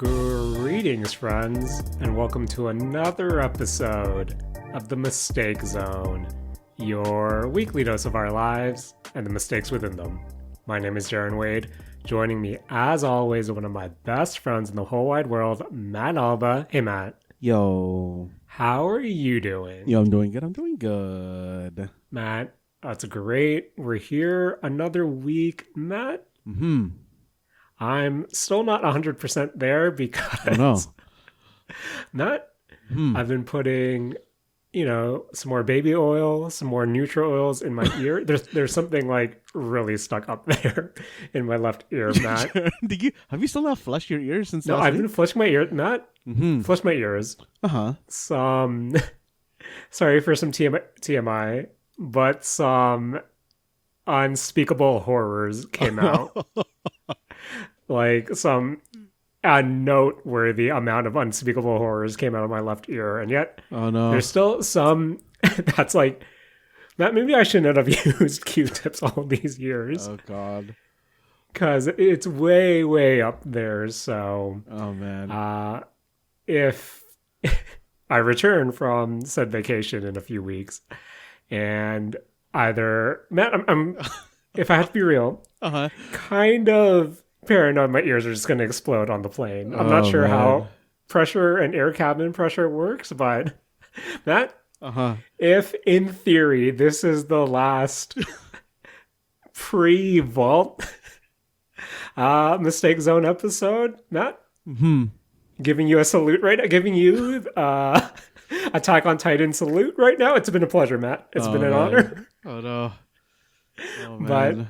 Greetings, friends, and welcome to another episode of The Mistake Zone, your weekly dose of our lives and the mistakes within them. My name is Jaren Wade. Joining me, as always, one of my best friends in the whole wide world, Matt Alba. Hey, Matt. Yo. How are you doing? Yo, I'm doing good. Matt, that's great. We're here another week. Matt? I'm still not 100% there because Matt, I've been putting, some more baby oil, some more neutral oils in my ear. There's something like really stuck up there in my left ear, Matt. Have you still not flushed your ears since No, last I've week? been flushing my ear, Matt. Flush my ears. Some, sorry for some TMI, but some unspeakable horrors came out. Like some noteworthy amount of unspeakable horrors came out of my left ear, and yet there's still some that's like, Matt, maybe I shouldn't have used Q-tips all these years. Oh God, because it's way up there. So if I return from said vacation in a few weeks, and either Matt, I'm if I have to be real, kind of paranoid my ears are just going to explode on the plane. I'm not sure how pressure and air cabin pressure works, but Matt, if in theory this is the last pre-vault Mistake Zone episode, Matt, giving you a salute right now, giving you Attack on Titan salute right now. It's been a pleasure, Matt. It's been an honor. Oh no. Oh, man. But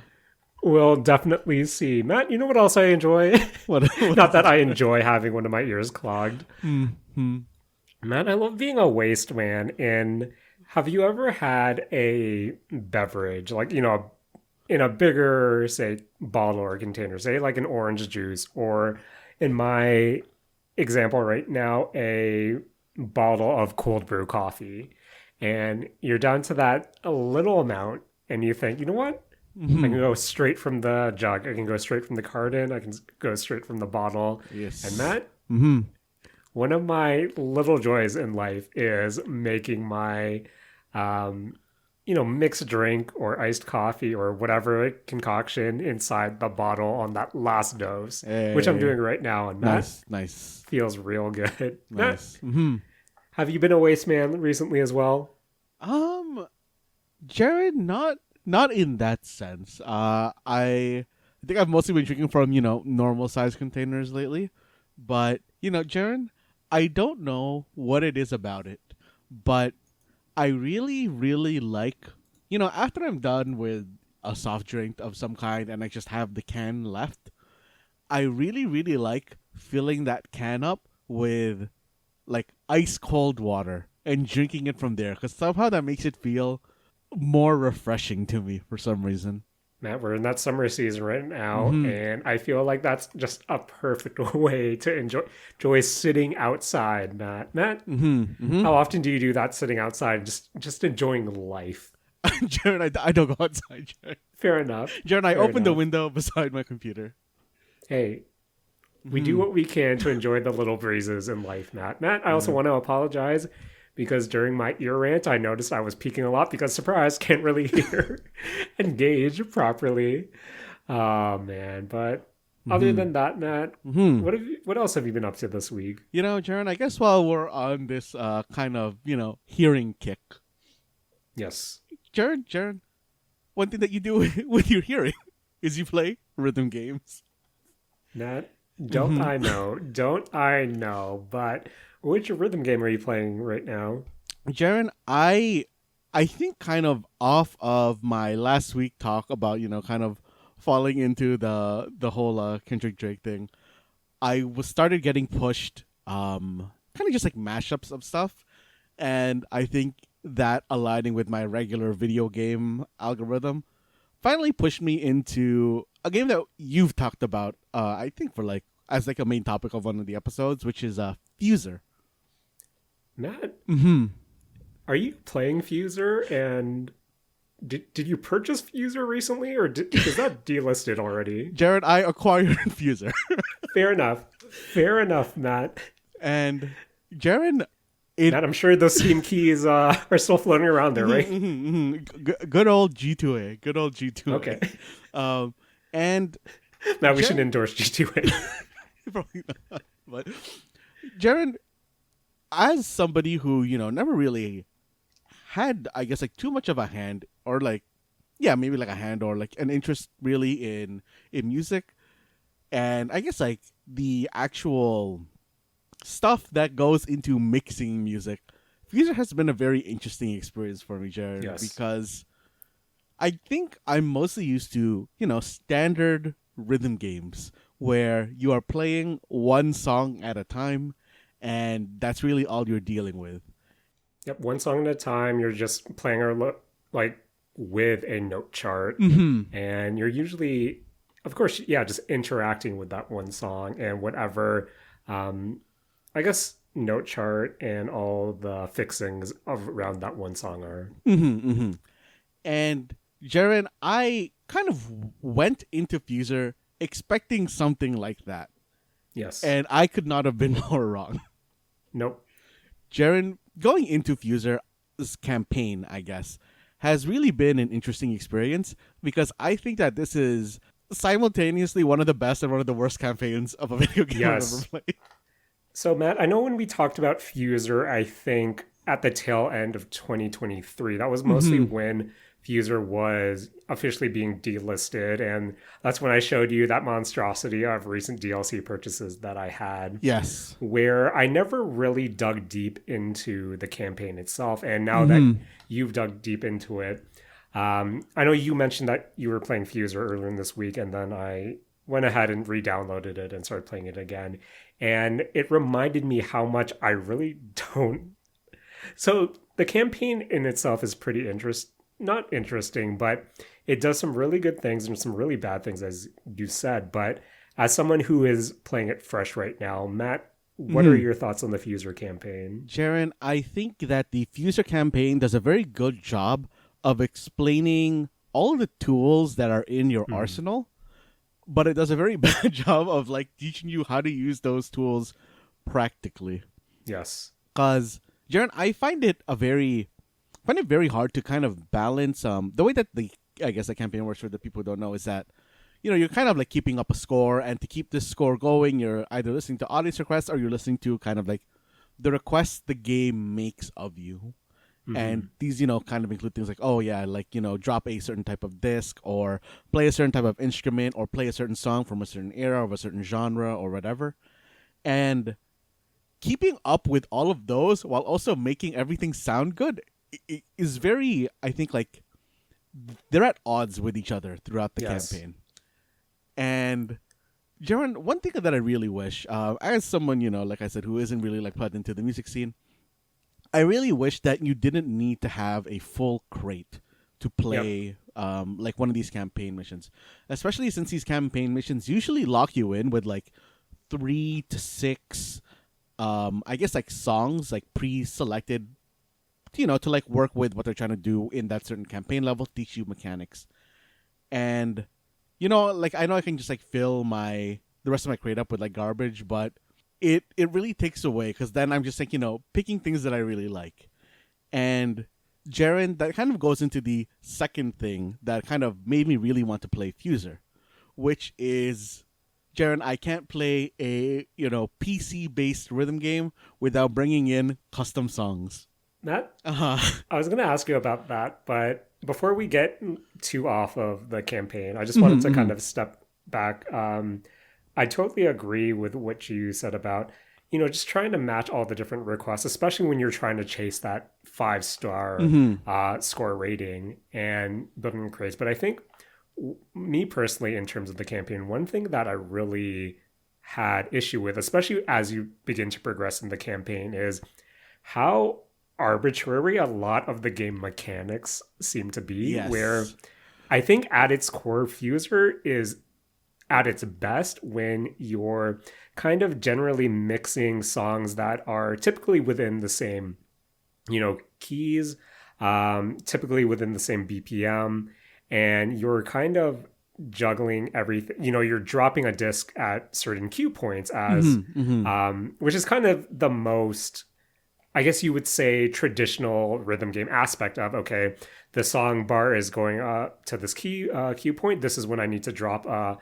we'll definitely see. Matt, you know what else I enjoy? What Not that I enjoy having one of my ears clogged. Matt, I love being a waste man. And have you ever had a beverage, like, in a bigger, say, bottle or container, say like an orange juice, or in my example right now, a bottle of cold brew coffee, and you're down to that little amount, and you think, you know what? I can go straight from the jug. I can go straight from the carton. I can go straight from the bottle. Yes. And Matt, one of my little joys in life is making my, mixed drink or iced coffee or whatever concoction inside the bottle on that last dose, which I'm doing right now. And nice. Feels real good. Nice. Matt, have you been a waste man recently as well? Jared, not in that sense. I think I've mostly been drinking from, normal size containers lately. But, Jaren, I don't know what it is about it, but I really, really like, after I'm done with a soft drink of some kind and I just have the can left, I really, really like filling that can up with, like, ice cold water and drinking it from there, because somehow that makes it feel more refreshing to me for some reason. Matt, we're in that summer season right now, and I feel like that's just a perfect way to enjoy sitting outside, Matt. Matt, how often do you do that, sitting outside, just enjoying life? Jared, I don't go outside, Jared. Fair enough. Jared, I open the window beside my computer. Hey, we do what we can to enjoy the little breezes in life, Matt. Matt, I also want to apologize, because during my ear rant, I noticed I was peaking a lot because, surprise, can't really hear and gauge properly. Oh, man. But other than that, Matt, what else have you been up to this week? Jaren, I guess while we're on this kind of, hearing kick. Yes. Jaren, one thing that you do with your hearing is you play rhythm games. Matt, don't I know? Don't I know? But which rhythm game are you playing right now? Jaren, I think kind of off of my last week talk about, kind of falling into the whole Kendrick Drake thing, I started getting pushed kind of just like mashups of stuff. And I think that aligning with my regular video game algorithm finally pushed me into a game that you've talked about, I think for like, as like a main topic of one of the episodes, which is Fuser. Matt, are you playing Fuser? And did you purchase Fuser recently, or is that delisted already? Jared, I acquired Fuser. Fair enough. Fair enough, Matt. And Jaren, Matt, I'm sure those Steam keys are still floating around there, right? good old G2A, good old G2A. Okay. And Matt, we should endorse G2A. probably not, but Jaren, as somebody who never really had, I guess, like too much of a hand, or like, yeah, maybe like a hand or like an interest really in music, and I guess like the actual stuff that goes into mixing music. Fuser has been a very interesting experience for me, Jared, Yes. because I think I'm mostly used to, standard rhythm games where you are playing one song at a time and that's really all you're dealing with. Yep, one song at a time. You're just playing like with a note chart, and you're usually, of course, yeah, just interacting with that one song and whatever. I guess note chart and all the fixings around that one song are. And Jaren, I kind of went into Fuser expecting something like that. Yes. And I could not have been more wrong. Nope. Jaren, going into Fuser's campaign, I guess, has really been an interesting experience because I think that this is simultaneously one of the best and one of the worst campaigns of a video game I've ever played. So, Matt, I know when we talked about Fuser, I think at the tail end of 2023, that was mostly when Fuser was officially being delisted, and that's when I showed you that monstrosity of recent DLC purchases that I had. Yes. Where I never really dug deep into the campaign itself, and now that you've dug deep into it, I know you mentioned that you were playing Fuser earlier in this week, and then I went ahead and re-downloaded it and started playing it again. And it reminded me how much I really don't. So the campaign in itself is pretty not interesting, but it does some really good things and some really bad things, as you said. But as someone who is playing it fresh right now, Matt, what are your thoughts on the Fuser campaign? Jaren, I think that the Fuser campaign does a very good job of explaining all the tools that are in your arsenal, but it does a very bad job of like teaching you how to use those tools practically. Yes. Because, Jaren, I find it very hard to kind of balance the way that I guess the campaign works for the people who don't know is that you're kind of like keeping up a score, and to keep this score going, you're either listening to audience requests or you're listening to kind of like the requests the game makes of you. And these, kind of include things like, oh yeah, like, drop a certain type of disc or play a certain type of instrument or play a certain song from a certain era of a certain genre or whatever. And keeping up with all of those while also making everything sound good is very, I think, like, they're at odds with each other throughout the campaign. And Jaren, one thing that I really wish, as someone, like I said, who isn't really like plugged into the music scene, I really wish that you didn't need to have a full crate to play like one of these campaign missions, especially since these campaign missions usually lock you in with like 3 to 6, I guess like songs like pre-selected, to like work with what they're trying to do in that certain campaign level, teach you mechanics. And like I know I can just like fill the rest of my crate up with like garbage, but it really takes away, because then I'm just like picking things that I really like. And Jaren, that kind of goes into the second thing that kind of made me really want to play Fuser, which is, Jaren, I can't play a PC based rhythm game without bringing in custom songs. Matt, I was going to ask you about that, but before we get too off of the campaign, I just wanted to kind of step back. I totally agree with what you said about, just trying to match all the different requests, especially when you're trying to chase that 5-star score rating and building crates. But I think me personally, in terms of the campaign, one thing that I really had issue with, especially as you begin to progress in the campaign, is how arbitrary a lot of the game mechanics seem to be. Yes. Where I think at its core, Fuser is at its best when you're kind of generally mixing songs that are typically within the same, keys, typically within the same BPM, and you're kind of juggling everything. You're dropping a disc at certain cue points as, Mm-hmm, mm-hmm. which is kind of the most, I guess you would say, traditional rhythm game aspect of, okay, the song bar is going to this cue point. This is when I need to drop a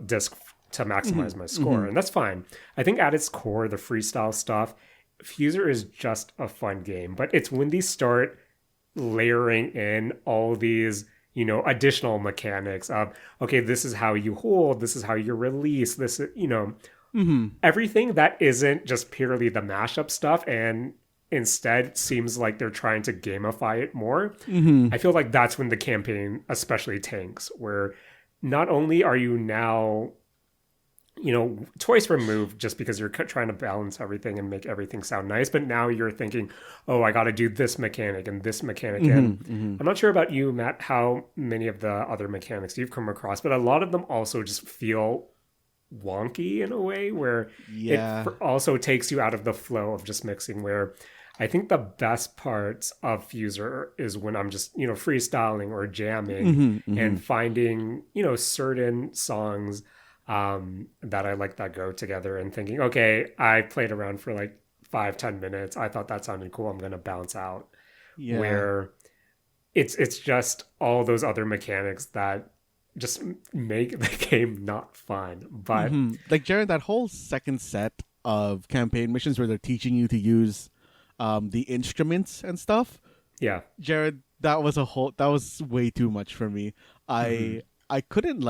disc to maximize my score, and that's fine. I think at its core, the freestyle stuff, Fuser is just a fun game, but it's when they start layering in all these additional mechanics of, okay, this is how you hold, this is how you release, this is everything that isn't just purely the mashup stuff, and instead seems like they're trying to gamify it more. I feel like that's when the campaign especially tanks, where not only are you now twice removed just because you're trying to balance everything and make everything sound nice, but now you're thinking, oh, I got to do this mechanic and this mechanic. And I'm not sure about you, Matt, how many of the other mechanics you've come across, but a lot of them also just feel wonky in a way where it also takes you out of the flow of just mixing, where I think the best parts of Fuser is when I'm just, freestyling or jamming and finding, certain songs that I like that go together and thinking, okay, I played around for like 5-10 minutes. I thought that sounded cool. I'm going to bounce out. Yeah. Where it's just all those other mechanics that just make the game not fun. But like Jaren, that whole second set of campaign missions where they're teaching you to use the instruments and stuff. Yeah. Jared, that was way too much for me. I couldn't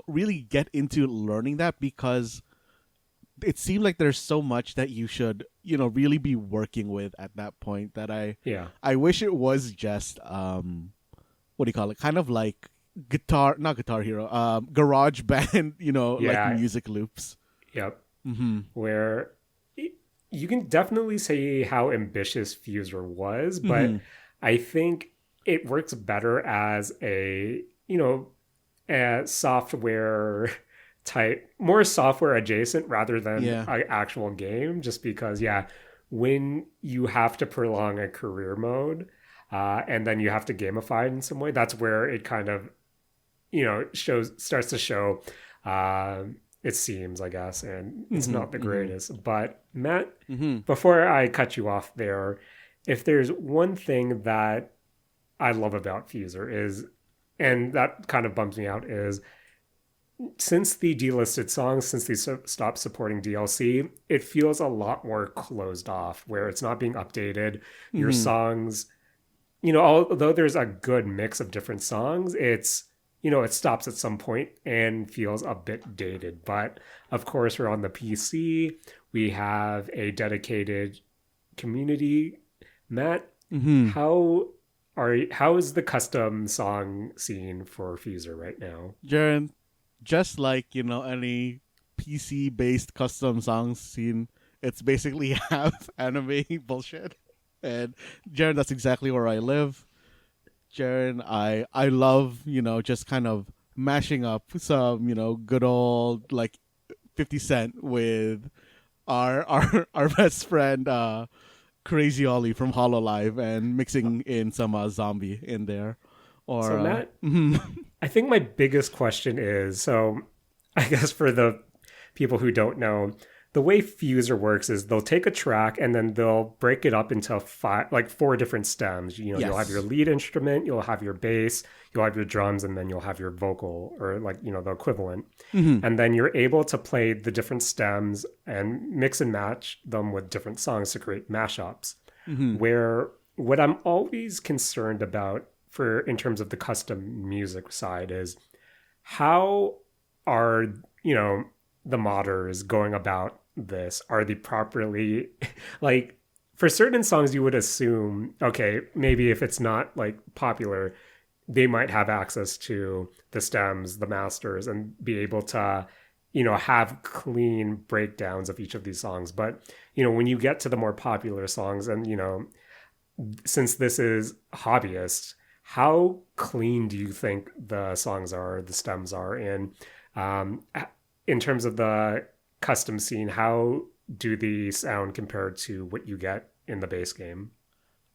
really get into learning that because it seemed like there's so much that you should, really be working with at that point that I wish it was just what do you call it? Kind of like not Guitar Hero, Garage Band, like music loops. Yep. Where you can definitely say how ambitious Fuser was, but I think it works better as a software type, more software adjacent rather than an actual game, just because when you have to prolong a career mode and then you have to gamify it in some way, that's where it kind of starts to show it seems, I guess, and it's not the greatest. But Matt, before I cut you off there, if there's one thing that I love about Fuser is, and that kind of bums me out, is since the delisted songs, since they stopped supporting DLC, it feels a lot more closed off, where it's not being updated. Your songs, although there's a good mix of different songs, it's it stops at some point and feels a bit dated. But of course, we're on the PC. We have a dedicated community. Matt, how is the custom song scene for Fuser right now? Jaren, just like, any PC-based custom song scene, it's basically half anime bullshit. And Jaren, that's exactly where I live. Jaren, I love, just kind of mashing up some, good old, like, 50 Cent with our best friend, Crazy Ollie from HoloLive, and mixing in some zombie in there. So Matt, I think my biggest question is, so I guess for the people who don't know, the way Fuser works is they'll take a track and then they'll break it up into 4 different stems. You'll have your lead instrument, you'll have your bass, you'll have your drums, and then you'll have your vocal, or the equivalent. And then you're able to play the different stems and mix and match them with different songs to create mashups. Where what I'm always concerned about in terms of the custom music side is, how are, the modders going about this? Are they properly, like, for certain songs you would assume, okay, maybe if it's not like popular, they might have access to the stems, the masters, and be able to have clean breakdowns of each of these songs. But when you get to the more popular songs, and since this is hobbyist, how clean do you think the songs are, the stems are? And in terms of the custom scene, how do the sound compare to what you get in the base game?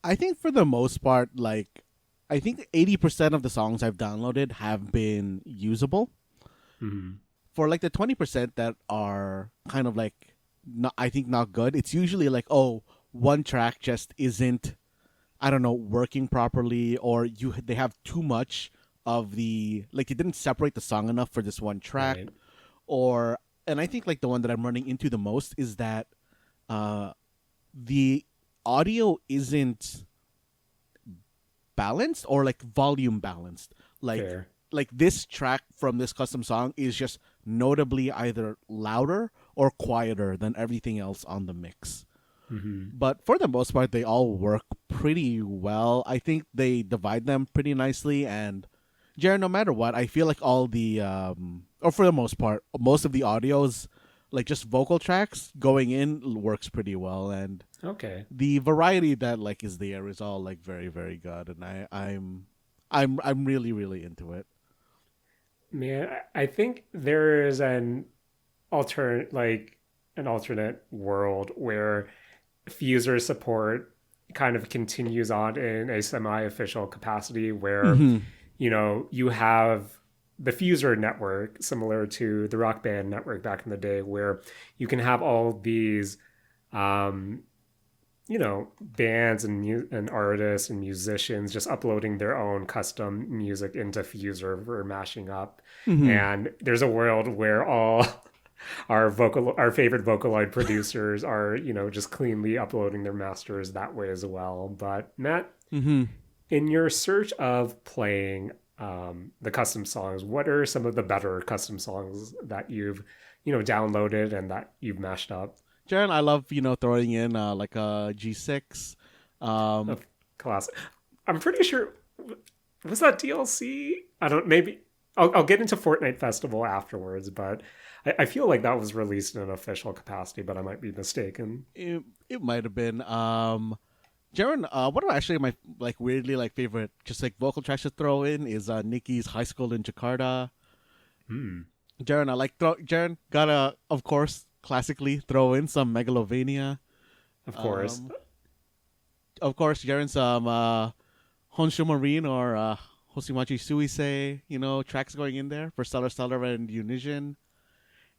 I think for the most part, like, I think 80% of the songs I've downloaded have been usable. Mm-hmm. For like the 20% that are kind of like not, I think not good, it's usually like, oh, one track just isn't, I don't know, working properly, or they have too much of the, like, it didn't separate the song enough for this one track, Right. or, and I think like the one that I'm running into the most is that uh the audio isn't balanced, or like volume balanced. Like Fair. this track from this custom song is just notably either louder or quieter than everything else on the mix. Mm-hmm. But for the most part, they all work pretty well. I think they divide them pretty nicely. And Jared, no matter what, I feel like all the or for the most part, most of the audios, like just vocal tracks going in, works pretty well. And Okay. the variety that like is there is all like very very good. And I'm really really into it. Man, I think there is an alternate world where Fuser support kind of continues on in a semi-official capacity where, Mm-hmm. you have the Fuser network, similar to the Rock Band network back in the day, where you can have all these, um, bands and artists and musicians just uploading their own custom music into Fuser for mashing up. Mm-hmm. And there's a world where all our favorite Vocaloid producers are, just cleanly uploading their masters that way as well. But Matt, Mm-hmm. in your search of playing the custom songs, what are some of the better custom songs that you've, downloaded and that you've mashed up? Jaren, I love throwing in like a G6. Of class. I'm pretty sure, was that DLC? I don't. Maybe I'll get into Fortnite Festival afterwards, but I feel like that was released in an official capacity, but I might be mistaken. it might have been. Jaren, one of actually my like weirdly like favorite just like vocal tracks to throw in is Nicki's High School in Jakarta. Hmm. Jaren, Jaren gotta of course classically throw in some Megalovania. Of course. Of course, Jaren some Honshu Marine or Hosimachi Suisei, tracks going in there for Stellar Stellar and Unison.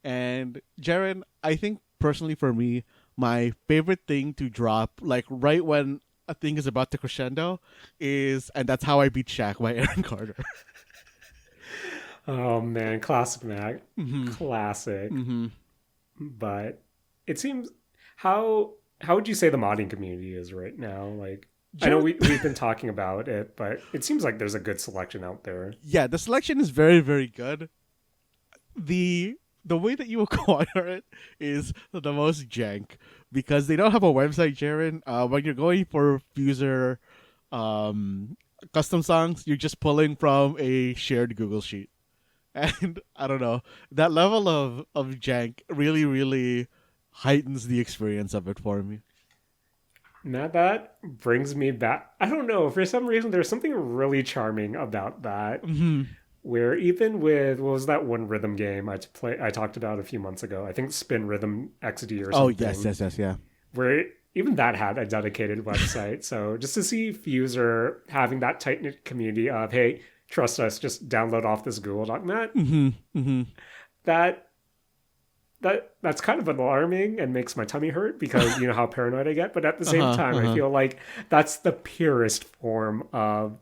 And Jaren, I think personally for me, my favorite thing to drop, like right when a thing is about to crescendo, is "And That's How I Beat Shaq" by Aaron Carter. Oh man, classic Mac, Mm-hmm. classic. Mm-hmm. But it seems how would you say the modding community is right now? Like, I know we've been talking about it, but it seems like there's a good selection out there. Yeah, the selection is very, very good. The way that you acquire it is the most jank because they don't have a website, Jaren. When you're going for Fuser custom songs, you're just pulling from a shared Google sheet. And I don't know, that level of jank really, really heightens the experience of it for me. Now that brings me back. I don't know. For some reason, there's something really charming about that. Mm-hmm. Where even with what was that one rhythm game I talked about a few months ago? I think Spin Rhythm XD or Oh, something. yes, yeah. Where even that had a dedicated website. So just to see Fuser having that tight knit community of, hey, trust us, just download off this Google Doc, Matt. Mm-hmm. Mm-hmm. That's kind of alarming and makes my tummy hurt because you know how paranoid I get. But at the same time, I feel like that's the purest form of,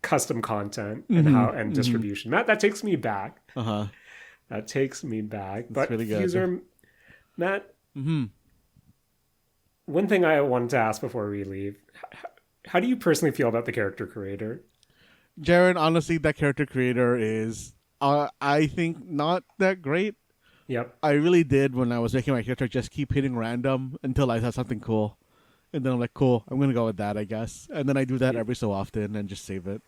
custom content and and distribution. That takes me back. That takes me back. But really good. Fuser, Matt, Mm-hmm. one thing I wanted to ask before we leave: how do you personally feel about the character creator? Jaren, honestly, that character creator is, I think, not that great. Yep. I really did when I was making my character just keep hitting random until I saw something cool. And then I'm like, cool, I'm going to go with that, I guess. And then I do that every so often and just save it.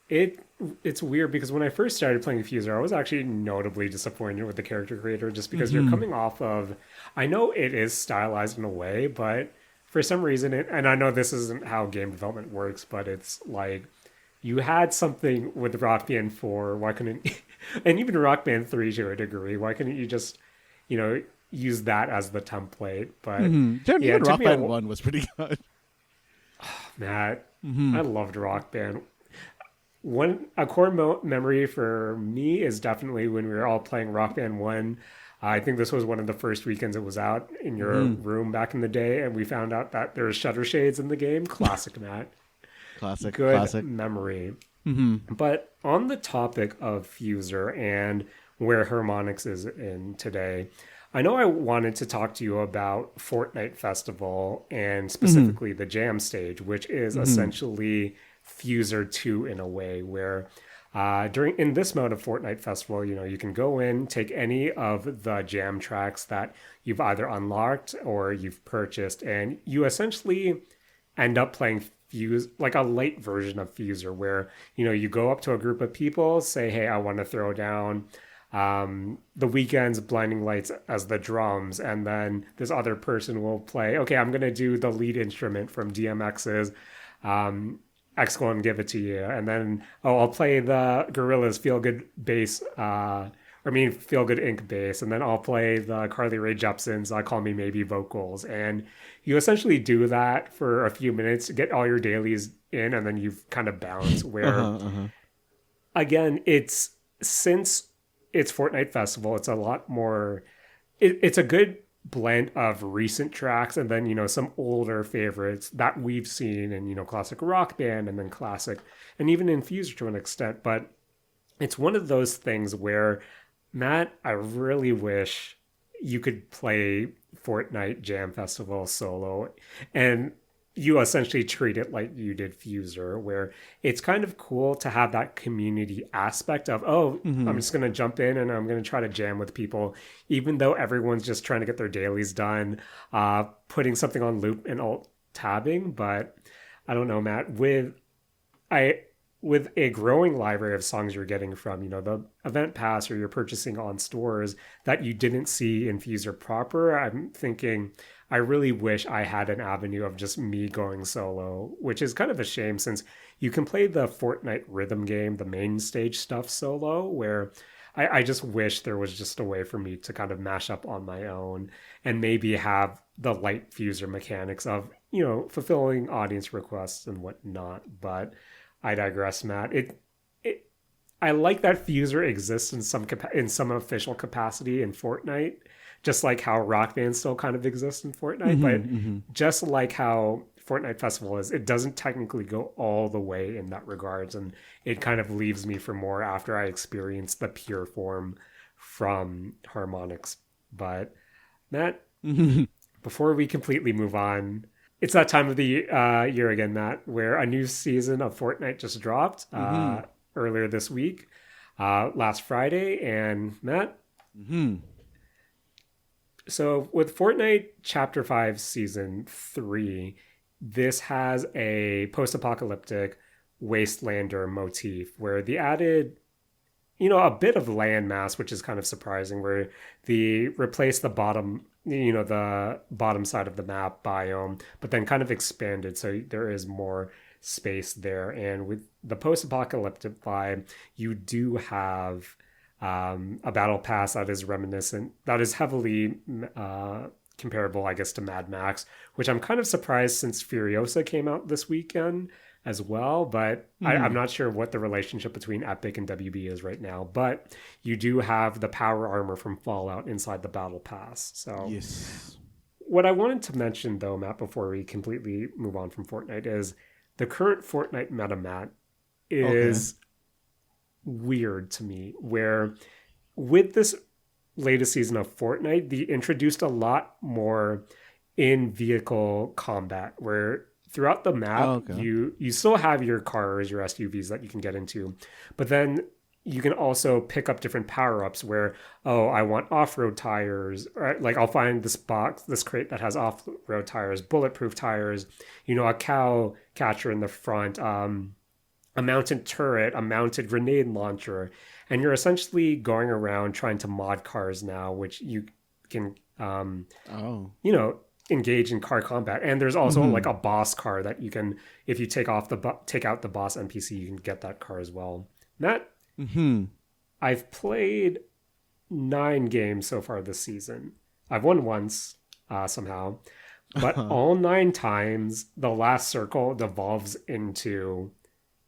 It's weird because when I first started playing Fuser, I was actually notably disappointed with the character creator just because you're coming off of, I know it is stylized in a way, but for some reason, and I know this isn't how game development works, but it's like you had something with Rock Band 4, why couldn't, and even Rock Band 3 to a degree, why couldn't you just, use that as the template? But Jaren, yeah, even Rock Band 1 was pretty good. Matt, I loved Rock Band. A core memory for me is definitely when we were all playing Rock Band 1. I think this was one of the first weekends it was out in your room back in the day, and we found out that there was shutter shades in the game. Classic, Matt. Good Classic. memory. But on the topic of Fuser and where Harmonix is in today, I know I wanted to talk to you about Fortnite Festival and specifically the Jam stage, which is essentially Fuser 2 in a way, where during in this mode of Fortnite Festival, you can go in, take any of the jam tracks that you've either unlocked or you've purchased, and you essentially end up playing Fuse, like a light version of Fuser, where you go up to a group of people, say, "Hey, I want to throw down the Weeknd's Blinding Lights as the drums," and then this other person will play, "Okay, I'm gonna do the lead instrument from DMX's X Go and Give It to You," and then I'll play the Gorillaz Feel Good bass, Feel Good Inc. bass, and then I'll play the Carly Rae Jepsen's Call Me Maybe vocals, and you essentially do that for a few minutes to get all your dailies in, and then you've kind of balanced where, again, since it's Fortnite Festival, it's a lot more, it's a good blend of recent tracks and then some older favorites that we've seen in classic Rock Band and then classic and even in Fuser to an extent. But it's one of those things where, Matt, I really wish you could play Fortnite Jam Festival solo and you essentially treat it like you did Fuser, where it's kind of cool to have that community aspect of, I'm just going to jump in and I'm going to try to jam with people, even though everyone's just trying to get their dailies done, putting something on loop and alt tabbing. But I don't know, Matt, with a growing library of songs you're getting from, the event pass or you're purchasing on stores that you didn't see in Fuser proper, I'm thinking, I really wish I had an avenue of just me going solo, which is kind of a shame since you can play the Fortnite rhythm game, the main stage stuff solo, where I just wish there was just a way for me to kind of mash up on my own and maybe have the light Fuser mechanics of, fulfilling audience requests and whatnot. But I digress, Matt. I like that Fuser exists in some official capacity in Fortnite, just like how Rock Band still kind of exists in Fortnite. But just like how Fortnite Festival is, it doesn't technically go all the way in that regards, and it kind of leaves me for more after I experience the pure form from Harmonix. But Matt, before we completely move on, it's that time of the year again, Matt, where a new season of Fortnite just dropped earlier this week, last Friday. And Matt, so with Fortnite Chapter 5 Season 3, this has a post-apocalyptic wastelander motif where they added, a bit of landmass, which is kind of surprising, where they replaced the bottom side of the map biome, but then kind of expanded so there is more space there. And with the post-apocalyptic vibe, you do have a battle pass that is heavily comparable, I guess, to Mad Max, which I'm kind of surprised since Furiosa came out this weekend as well, but I'm not sure what the relationship between Epic and WB is right now. But you do have the power armor from Fallout inside the battle pass. So yes. What I wanted to mention, though, Matt, before we completely move on from Fortnite, is the current Fortnite meta, Matt, is weird to me, where with this latest season of Fortnite, they introduced a lot more in-vehicle combat, where throughout the map, you still have your cars, your SUVs that you can get into, but then you can also pick up different power-ups where, I want off-road tires, or like I'll find this crate that has off-road tires, bulletproof tires, a cow catcher in the front, a mounted turret, a mounted grenade launcher, and you're essentially going around trying to mod cars now, which you can, engage in car combat. And there's also like a boss car that you can, if you take out the boss NPC, you can get that car as well. Matt, I've played 9 games so far this season. I've won once somehow. But all 9 times, the last circle devolves into,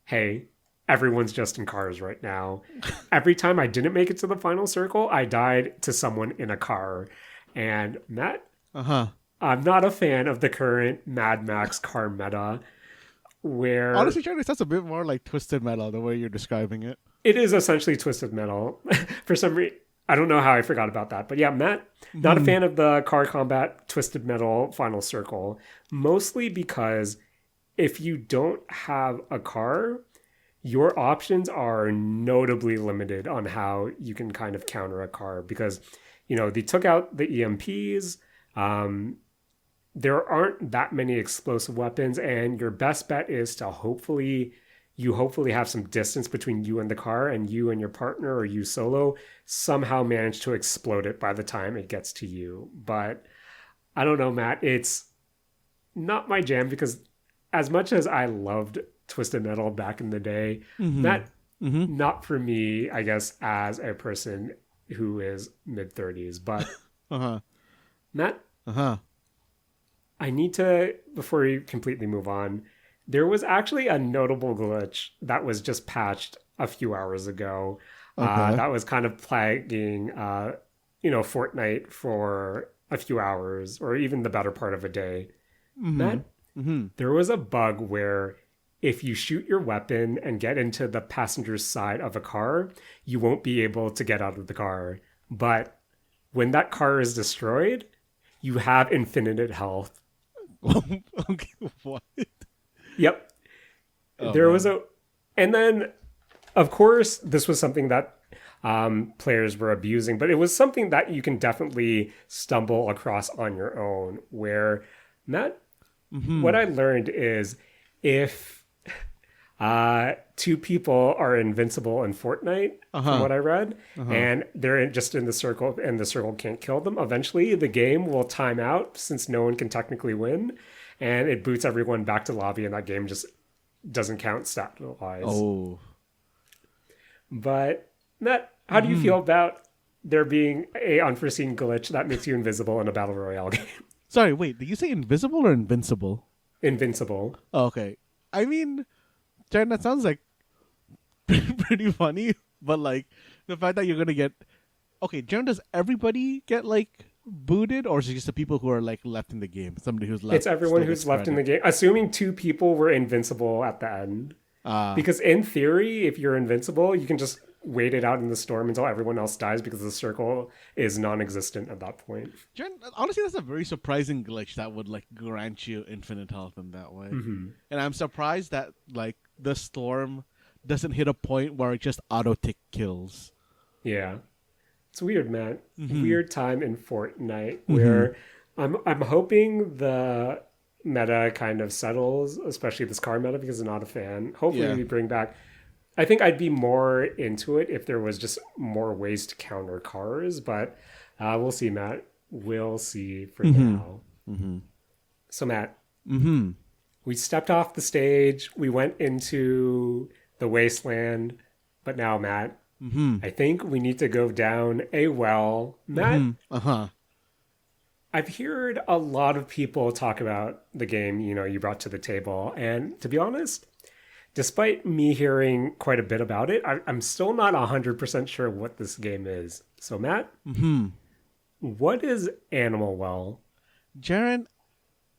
hey, everyone's just in cars right now. Every time I didn't make it to the final circle, I died to someone in a car. And Matt, Uh-huh. I'm not a fan of the current Mad Max car meta where Honestly, Charlie, that's a bit more like Twisted Metal, the way you're describing it. it is essentially twisted metal. For some reason, I don't know how I forgot about that. But yeah, Matt, not a fan of the car combat twisted metal final circle, mostly because if you don't have a car, your options are notably limited on how you can kind of counter a car because, they took out the EMPs. There aren't that many explosive weapons, and your best bet is to hopefully have some distance between you and the car, and you and your partner or you solo somehow manage to explode it by the time it gets to you. But I don't know, Matt. It's not my jam because as much as I loved Twisted Metal back in the day, that not for me, I guess, as a person who is mid-30s. But Uh-huh. Matt, Uh-huh. I need to, before we completely move on, there was actually a notable glitch that was just patched a few hours ago. Okay. That was kind of plaguing, Fortnite for a few hours or even the better part of a day. Matt, there was a bug where if you shoot your weapon and get into the passenger side of a car, you won't be able to get out of the car. But when that car is destroyed, you have infinite health. Okay, what? Yep. Oh, There man. was and then, of course, this was something that players were abusing, but it was something that you can definitely stumble across on your own. Where, Matt, what I learned is if two people are invincible in Fortnite, from what I read, and they're just in the circle, and the circle can't kill them, eventually the game will time out since no one can technically win, and it boots everyone back to lobby, and that game just doesn't count stat-wise. Oh. But Matt, how do you feel about there being a unforeseen glitch that makes you invisible in a battle royale game? Sorry, wait, did you say invisible or invincible? Invincible. Oh, okay. I mean, Jen, that sounds like pretty funny, but like the fact that you're gonna get okay, Jen, does everybody get like booted, or is it just the people who are like left in the game? Somebody who's left. It's everyone still who's gets left in the credit? game, assuming two people were invincible at the end. Because in theory, if you're invincible, you can just wait it out in the storm until everyone else dies because the circle is non-existent at that point. Jen, honestly, that's a very surprising glitch that would like grant you infinite health in that way. And I'm surprised that like the storm doesn't hit a point where it just auto tick kills. Yeah. It's weird, man. Weird time in Fortnite where I'm hoping the meta kind of settles, especially this car meta, because I'm not a fan. Hopefully Yeah. we bring back. I think I'd be more into it if there was just more ways to counter cars, but we'll see, Matt. We'll see for now. So, Matt, we stepped off the stage. We went into the wasteland, but now, Matt, I think we need to go down a well. Matt, I've heard a lot of people talk about the game, you brought to the table. And to be honest, despite me hearing quite a bit about it, I'm still not 100% sure what this game is. So, Matt, what is Animal Well? Jaren,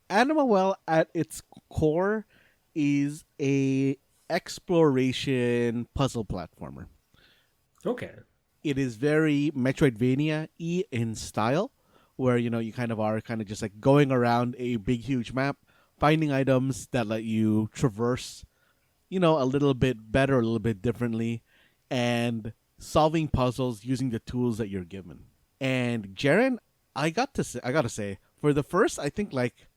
Animal Well at its core is a exploration puzzle platformer. Okay. It is very Metroidvania-y in style, where you kind of are kind of just like going around a big huge map, finding items that let you traverse, a little bit better, a little bit differently, and solving puzzles using the tools that you're given. And Jaren, I gotta say, for the first, I think like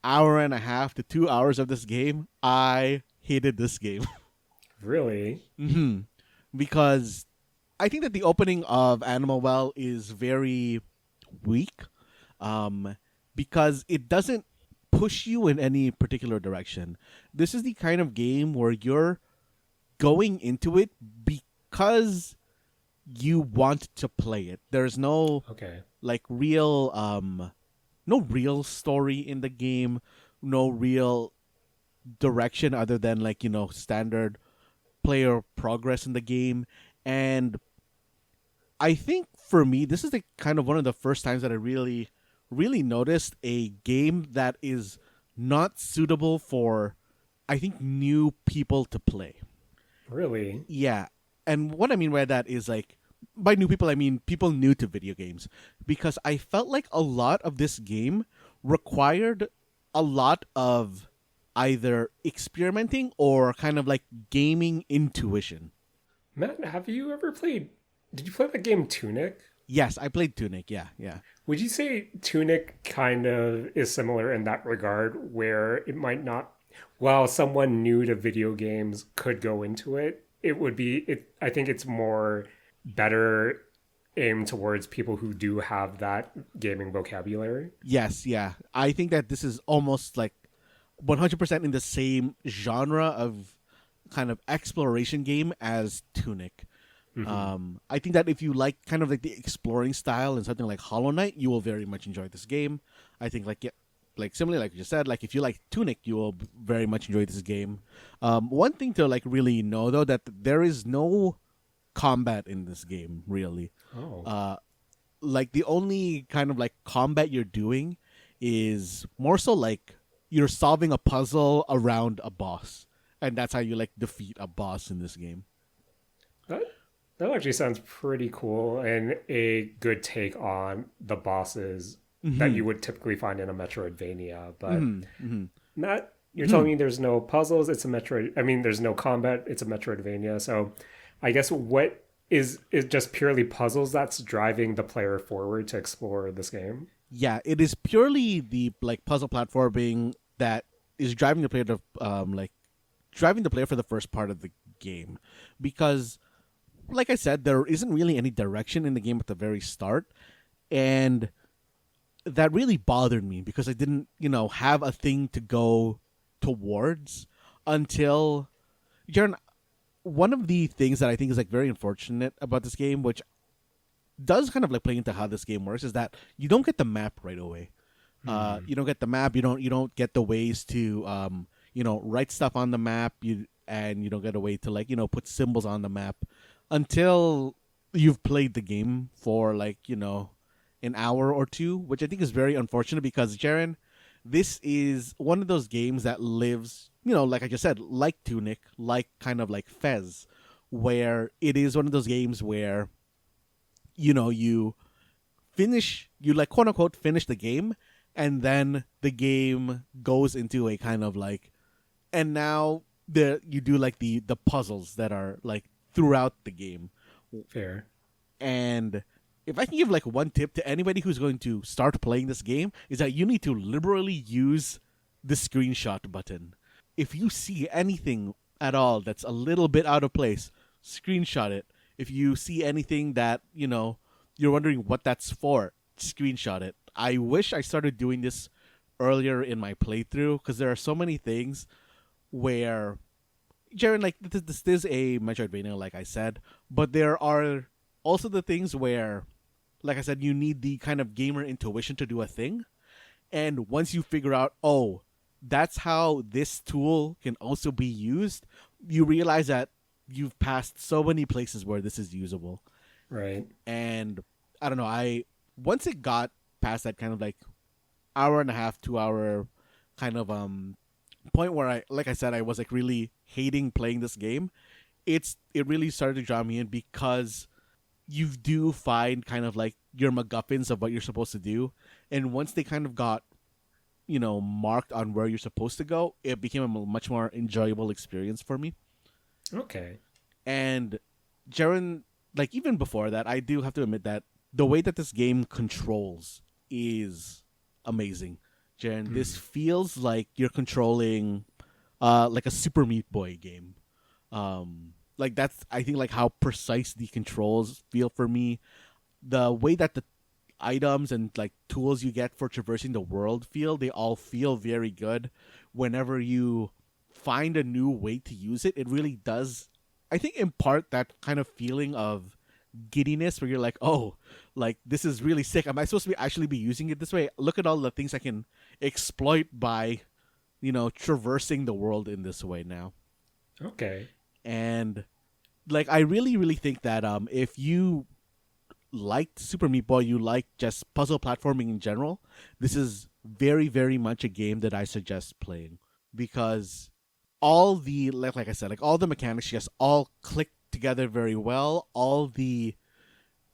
hour and a half to 2 hours of this game, I hated this game. Really? Because I think that the opening of Animal Well is very weak, because it doesn't push you in any particular direction. This is the kind of game where you're going into it because you want to play it. There's no Okay. like real no real story in the game, no real direction other than like standard player progress in the game. And I think for me, this is the kind of one of the first times that I really noticed a game that is not suitable for, I think, new people to play. Really? Yeah. And what I mean by that is like, by new people, I mean people new to video games. Because I felt like a lot of this game required a lot of either experimenting or kind of like gaming intuition. Matt, have you ever played? Did you play that game Tunic? Yes, I played Tunic. Yeah, yeah. Would you say Tunic kind of is similar in that regard, where it might not, while someone new to video games could go into it, it would be, it, I think it's more better aimed towards people who do have that gaming vocabulary. Yes, yeah. I think that this is almost like 100% in the same genre of kind of exploration game as Tunic. I think that if you like kind of like the exploring style and something like Hollow Knight, you will very much enjoy this game. I think like, yeah, like similarly like you said, like if you like Tunic, you will very much enjoy this game. One thing to like really know though, that there is no combat in this game really. Oh, Like the only kind of like combat you're doing is more so like you're solving a puzzle around a boss, and that's how you like defeat a boss in this game. that that actually sounds pretty cool and a good take on the bosses that you would typically find in a Metroidvania. But not, you're telling me there's no puzzles, it's a Metroid. I mean, there's no combat, it's a Metroidvania. So I guess what is just purely puzzles that's driving the player forward to explore this game. Yeah, it is purely the like puzzle platforming that is driving the player to like driving the player for the first part of the game, because like I said, there isn't really any direction in the game at the very start, and that really bothered me because I didn't, have a thing to go towards until Jaren. One of the things that I think is like very unfortunate about this game, which does kind of like play into how this game works, is that you don't get the map right away. You don't get the map. You don't get the ways to write stuff on the map. You don't get a way to like put symbols on the map until you've played the game for like an hour or two, which I think is very unfortunate because Jaren, this is one of those games that lives, like I just said, like Tunic, like kind of like Fez, where it is one of those games where you finish, you like quote unquote finish the game, and then the game goes into a kind of like, and now you do like the puzzles that are like throughout the game. Fair. And if I can give like one tip to anybody who's going to start playing this game, is that you need to liberally use the screenshot button. If you see anything at all that's a little bit out of place, screenshot it. If you see anything that, you're wondering what that's for, screenshot it. I wish I started doing this earlier in my playthrough because there are so many things where, Jaren, like, this is a Metroidvania, like I said, but there are also the things where, like I said, you need the kind of gamer intuition to do a thing. And once you figure out, oh, that's how this tool can also be used, you realize that you've passed so many places where this is usable. Right. And I don't know, once it got past that kind of like hour and a half, 2 hour kind of point where like I said, I was like really hating playing this game, it really started to draw me in because you do find kind of like your MacGuffins of what you're supposed to do. And once they kind of got, marked on where you're supposed to go, it became a much more enjoyable experience for me. Okay. And Jaren, like even before that, I do have to admit that the way that this game controls is amazing. Jaren, this feels like you're controlling like a Super Meat Boy game. Like that's, I think, like how precise the controls feel for me. The way that the items and like tools you get for traversing the world they all feel very good. Whenever you find a new way to use it, it really does, I think, impart that kind of feeling of giddiness where you're like, oh, like this is really sick. Am I supposed to actually be using it this way? Look at all the things I can exploit by, traversing the world in this way now. Okay. And like I really, really think that if you liked Super Meat Boy, you like just puzzle platforming in general, this is very, very much a game that I suggest playing because all the like I said, like all the mechanics just all click together very well. All the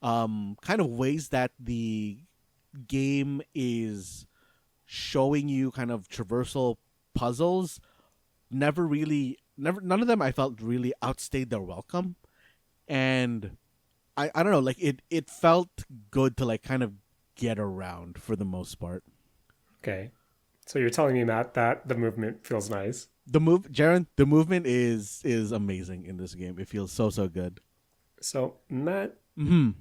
kind of ways that the game is showing you kind of traversal puzzles never none of them I felt really outstayed their welcome. And I don't know, like it felt good to like kind of get around for the most part. Okay. So you're telling me, Matt, that the movement feels nice. Jaren, the movement is amazing in this game. It feels so good. So, Matt, Hmm.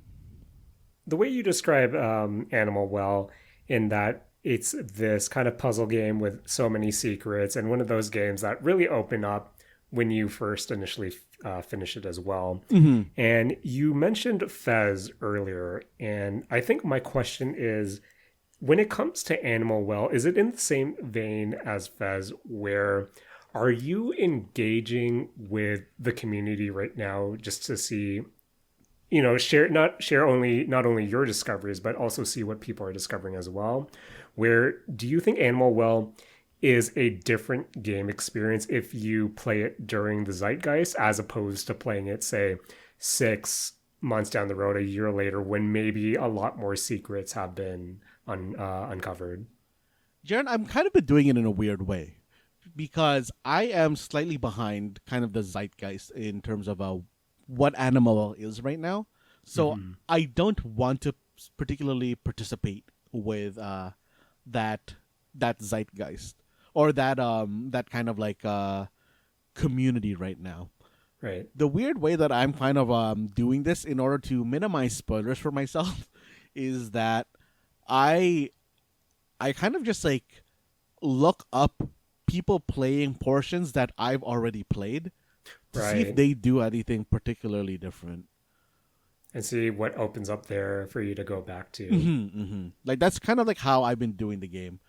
the way you describe Animal well, in that it's this kind of puzzle game with so many secrets, and one of those games that really open up when you first initially finish it as well. Hmm. And you mentioned Fez earlier, and I think my question is, when it comes to Animal Well, is it in the same vein as Fez, where are you engaging with the community right now just to see, not only your discoveries, but also see what people are discovering as well? Where do you think Animal Well is a different game experience if you play it during the zeitgeist as opposed to playing it, say, 6 months down the road, a year later, when maybe a lot more secrets have been uncovered? Jaren, I'm kind of been doing it in a weird way because I am slightly behind kind of the zeitgeist in terms of what Animal is right now. So Mm-hmm. I don't want to particularly participate with that zeitgeist or that kind of like community right now. Right. The weird way that I'm kind of doing this in order to minimize spoilers for myself is that I I kind of just like look up people playing portions that I've already played to see if Right. they do anything particularly different. And see what opens up there for you to go back to. Like that's kind of like how I've been doing the game.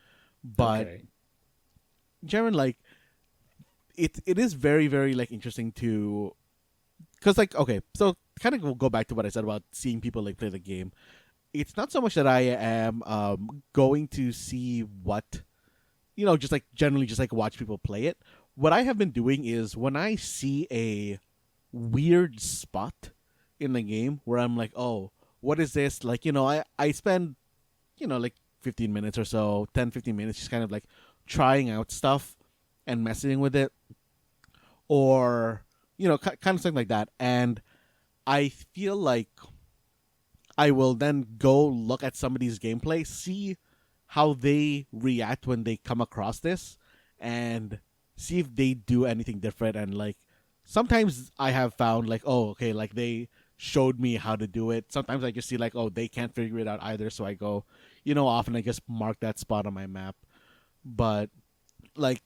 But Okay. Jaren, like it is very very like interesting to because like okay, so kind of go back to what I said about seeing people like play the game. It's not so much that I am going to see what just like generally just like watch people play it. What I have been doing is when I see a weird spot in the game where I'm like, oh, what is this? Like, I spend, like 15 minutes or so, 10, 15 minutes just kind of like trying out stuff and messing with it or, kind of something like that. And I feel like I will then go look at somebody's gameplay, see how they react when they come across this, and see if they do anything different. And like sometimes I have found like, oh, okay, like they showed me how to do it. Sometimes I just see like, oh, they can't figure it out either, so I go, off and I just mark that spot on my map. But like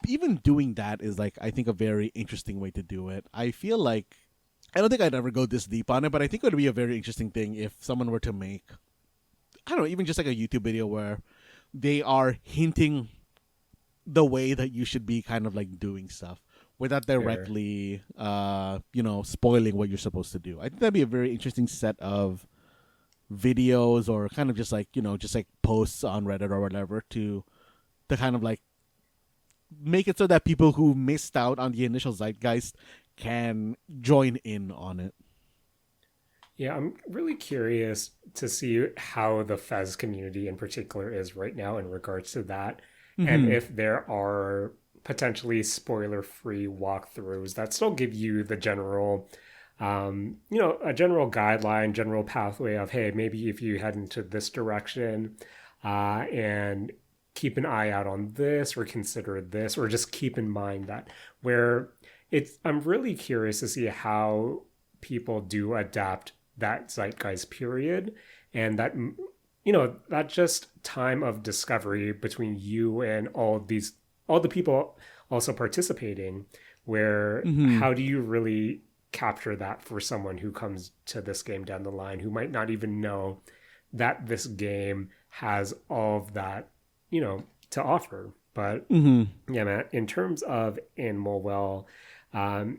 even doing that is like I think a very interesting way to do it. I feel like I don't think I'd ever go this deep on it, but I think it would be a very interesting thing if someone were to make I don't know, even just like a YouTube video where they are hinting the way that you should be kind of like doing stuff without Fair. directly spoiling what you're supposed to do. I think that'd be a very interesting set of videos or kind of just like, just like posts on Reddit or whatever to kind of like make it so that people who missed out on the initial zeitgeist can join in on it. Yeah, I'm really curious to see how the Fez community in particular is right now in regards to that, and Mm-hmm. if there are potentially spoiler-free walkthroughs that still give you the general, a general guideline, general pathway of, hey, maybe if you head into this direction, and keep an eye out on this, or consider this, or just keep in mind that where I'm really curious to see how people do adapt that zeitgeist period, and that just time of discovery between you and all the people also participating, where Mm-hmm. how do you really capture that for someone who comes to this game down the line who might not even know that this game has all of that, to offer. But Mm-hmm. yeah, Matt, in terms of Animal Well,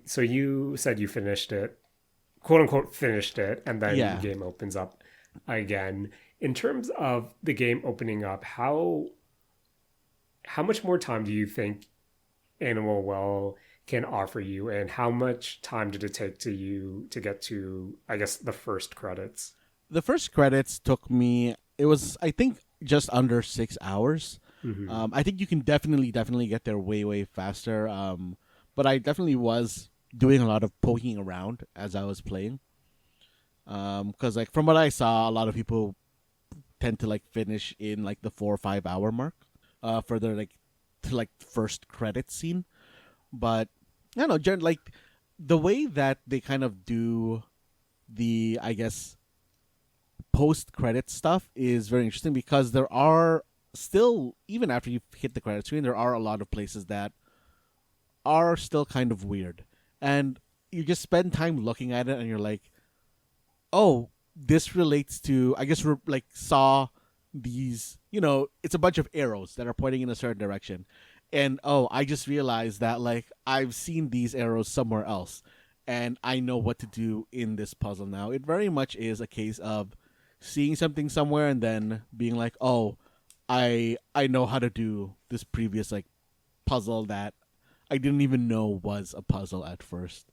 so you said you finished it, quote unquote, finished it, and then the Yeah. game opens up again. In terms of the game opening up, how much more time do you think Animal Well can offer you, and how much time did it take to you to get to, I guess, the first credits? The first credits took me. It was, I think, just under 6 hours. Mm-hmm. I think you can definitely get there way faster. But I definitely was doing a lot of poking around as I was playing. Because like from what I saw, a lot of people tend to like finish in like the 4 or 5 hour mark. For their like to like first credit scene. But I don't know, like the way that they kind of do the, I guess, post credit stuff is very interesting because there are still, even after you hit the credit screen, there are a lot of places that are still kind of weird. And you just spend time looking at it and you're like, oh, this relates to, I guess, like saw these, it's a bunch of arrows that are pointing in a certain direction. And oh, I just realized that like I've seen these arrows somewhere else and I know what to do in this puzzle now. It very much is a case of seeing something somewhere and then being like, "Oh, I know how to do this previous like puzzle that I didn't even know was a puzzle at first."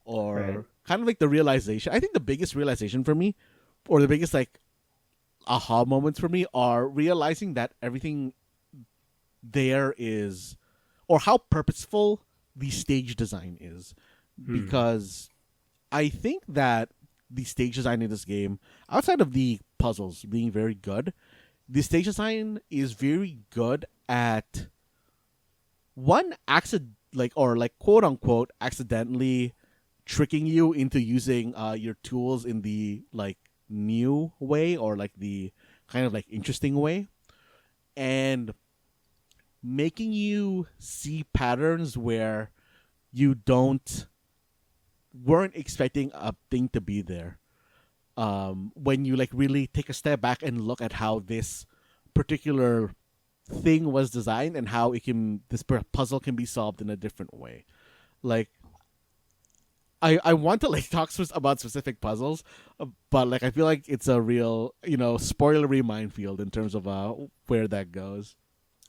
Right. Or kind of like the realization. I think the biggest realization for me, or the biggest like aha moments for me, are realizing that everything there is, or how purposeful the stage design is. Hmm. Because I think that the stage design in this game, outside of the puzzles being very good, the stage design is very good at one accident, like, or like quote unquote accidentally tricking you into using your tools in the like new way, or like the kind of like interesting way, and making you see patterns where you don't weren't expecting a thing to be there. When you like really take a step back and look at how this particular thing was designed and how this puzzle can be solved in a different way. Like I want to like talk about specific puzzles, but like I feel like it's a real spoilery minefield in terms of where that goes.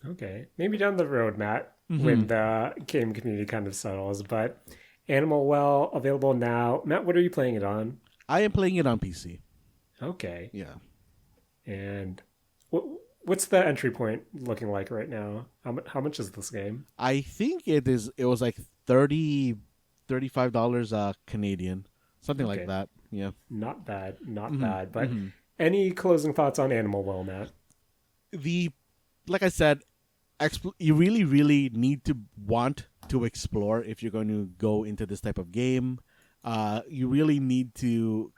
Okay. Maybe down the road, Matt, Mm-hmm. when the game community kind of settles. But Animal Well available now. Matt, what are you playing it on? I am playing it on PC. Okay. Yeah, And what what's the entry point looking like right now? How much is this game? I think it is. It was like 35 dollars Canadian, something like Okay. that. Yeah. Not bad. Not Mm-hmm. bad. But Mm-hmm. any closing thoughts on Animal Well, Matt? The Like I said, you really need to want to explore if you're going to go into this type of game. You really need to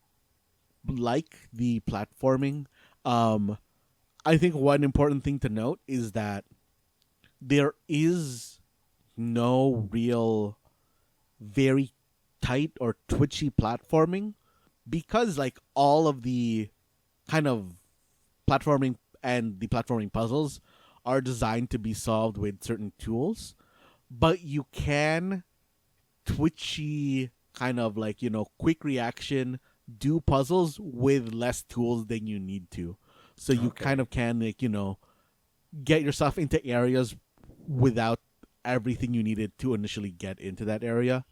like the platforming. Um, I think one important thing to note is that there is no real very tight or twitchy platforming, because like all of the kind of platforming and the platforming puzzles are designed to be solved with certain tools, but you can twitchy kind of like quick reaction do puzzles with less tools than you need to, so you kind Okay. of can like get yourself into areas without everything you needed to initially get into that area.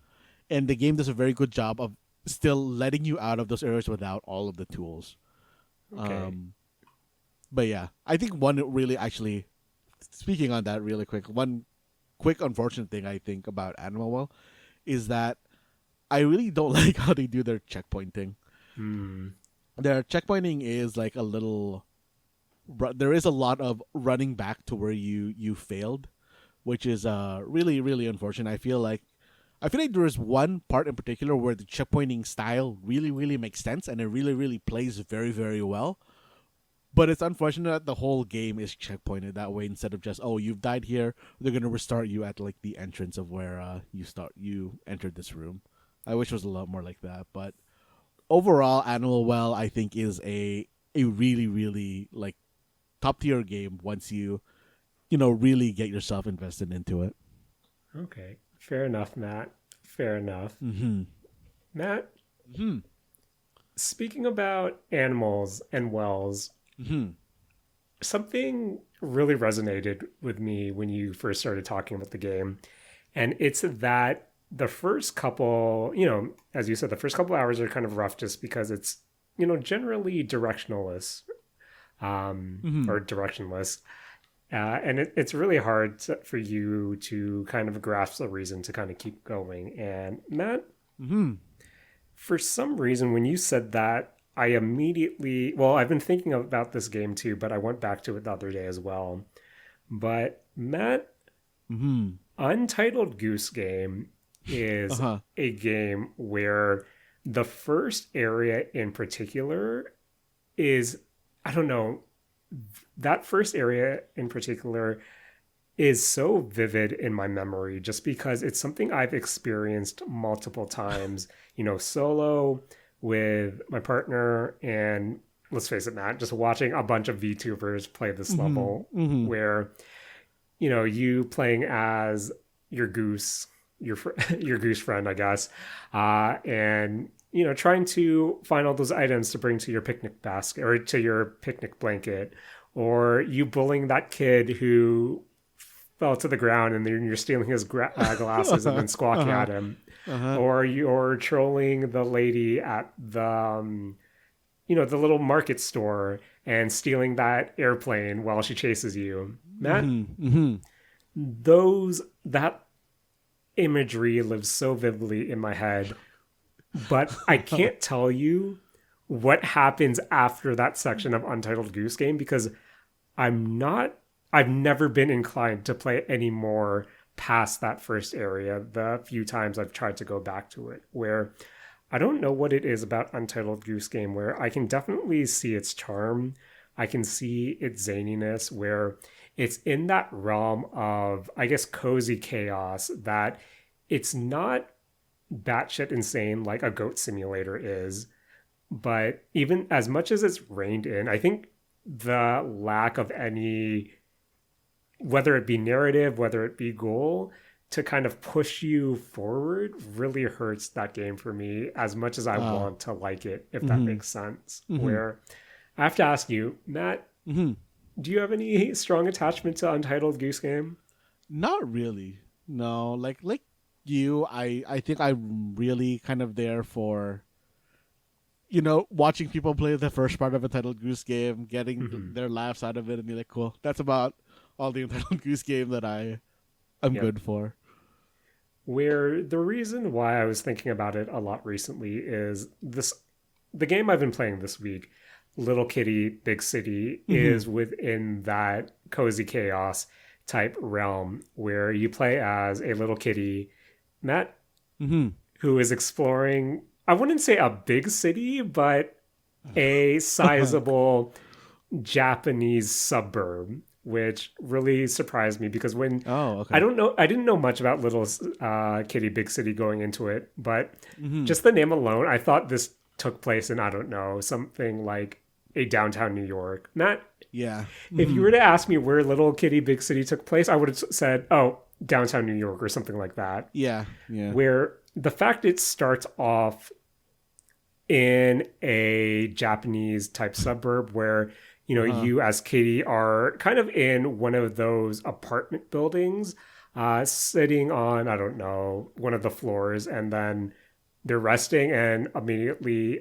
And the game does a very good job of still letting you out of those areas without all of the tools. Okay. um but yeah, I think one really actually, speaking on that really quick, one quick unfortunate thing I think about Animal Well is that I really don't like how they do their checkpointing. Hmm. Their checkpointing is like a little. There is a lot of running back to where you failed, which is really unfortunate. I feel like there is one part in particular where the checkpointing style really makes sense and it really plays very well. But it's unfortunate that the whole game is checkpointed that way instead of just, oh, you've died here, they're gonna restart you at like the entrance of where you entered this room. I wish it was a lot more like that. But overall, Animal Well, I think, is a really, really like top tier game once you really get yourself invested into it. Okay, fair enough, Matt. Fair enough. Mm-hmm. Matt, Mm-hmm. speaking about animals and wells, Mm-hmm. something really resonated with me when you first started talking about the game. And it's that the first couple, as you said, the first couple hours are kind of rough just because it's, generally directionless Mm-hmm. or directionless. And it's really hard for you to kind of grasp the reason to kind of keep going. And Matt, Mm-hmm. for some reason, when you said that, I immediately, well, I've been thinking about this game too, but I went back to it the other day as well. But Matt, Mm-hmm. Untitled Goose Game is Uh-huh. a game where the first area in particular is, I don't know, that first area in particular is so vivid in my memory just because it's something I've experienced multiple times, solo with my partner. And let's face it, Matt, just watching a bunch of VTubers play this Mm-hmm. level Mm-hmm. where, you playing as your goose, your goose friend, I guess, and trying to find all those items to bring to your picnic basket or to your picnic blanket, or you bullying that kid who fell to the ground and then you're stealing his glasses and then squawking Uh-huh. at him, Uh-huh. or you're trolling the lady at the little market store and stealing that airplane while she chases you. Matt, Mm-hmm. Mm-hmm. that imagery lives so vividly in my head, but I can't tell you what happens after that section of Untitled Goose Game because I'm not I've never been inclined to play any more past that first area the few times I've tried to go back to it, where I don't know what it is about Untitled Goose Game where I can definitely see its charm. I can see its zaniness where it's in that realm of, I guess, cozy chaos that it's not batshit insane like a goat simulator is. But even as much as it's reined in, I think the lack of any, whether it be narrative, whether it be goal, to kind of push you forward really hurts that game for me as much as I Uh, want to like it, if that mm-hmm. makes sense. Mm-hmm. Where I have to ask you, Matt, Mm-hmm. do you have any strong attachment to Untitled Goose Game? Not really. No, like you, I think I'm really kind of there for watching people play the first part of a Entitled Goose Game, getting Hmm. their laughs out of it, and be like, cool. That's about all the Entitled Goose Game that I'm Yep. good for. Where the reason why I was thinking about it a lot recently is the game I've been playing this week, Little Kitty, Big City, Mm-hmm. is within that cozy chaos type realm where you play as a little kitty, Matt, Mm-hmm. who is exploring, I wouldn't say a big city, but a sizable Japanese suburb, which really surprised me because when Oh, okay. I didn't know much about Little Kitty Big City going into it, but Mm-hmm. just the name alone, I thought this took place in, I don't know, something like a downtown New York. Matt, Yeah. if you Mm-hmm. were to ask me where Little Kitty Big City took place, I would have said, oh, downtown New York or something like that. Yeah. Yeah. Where the fact it starts off in a Japanese type suburb where Uh-huh. you as Katie are kind of in one of those apartment buildings, sitting on, I don't know, one of the floors, and then they're resting, and immediately,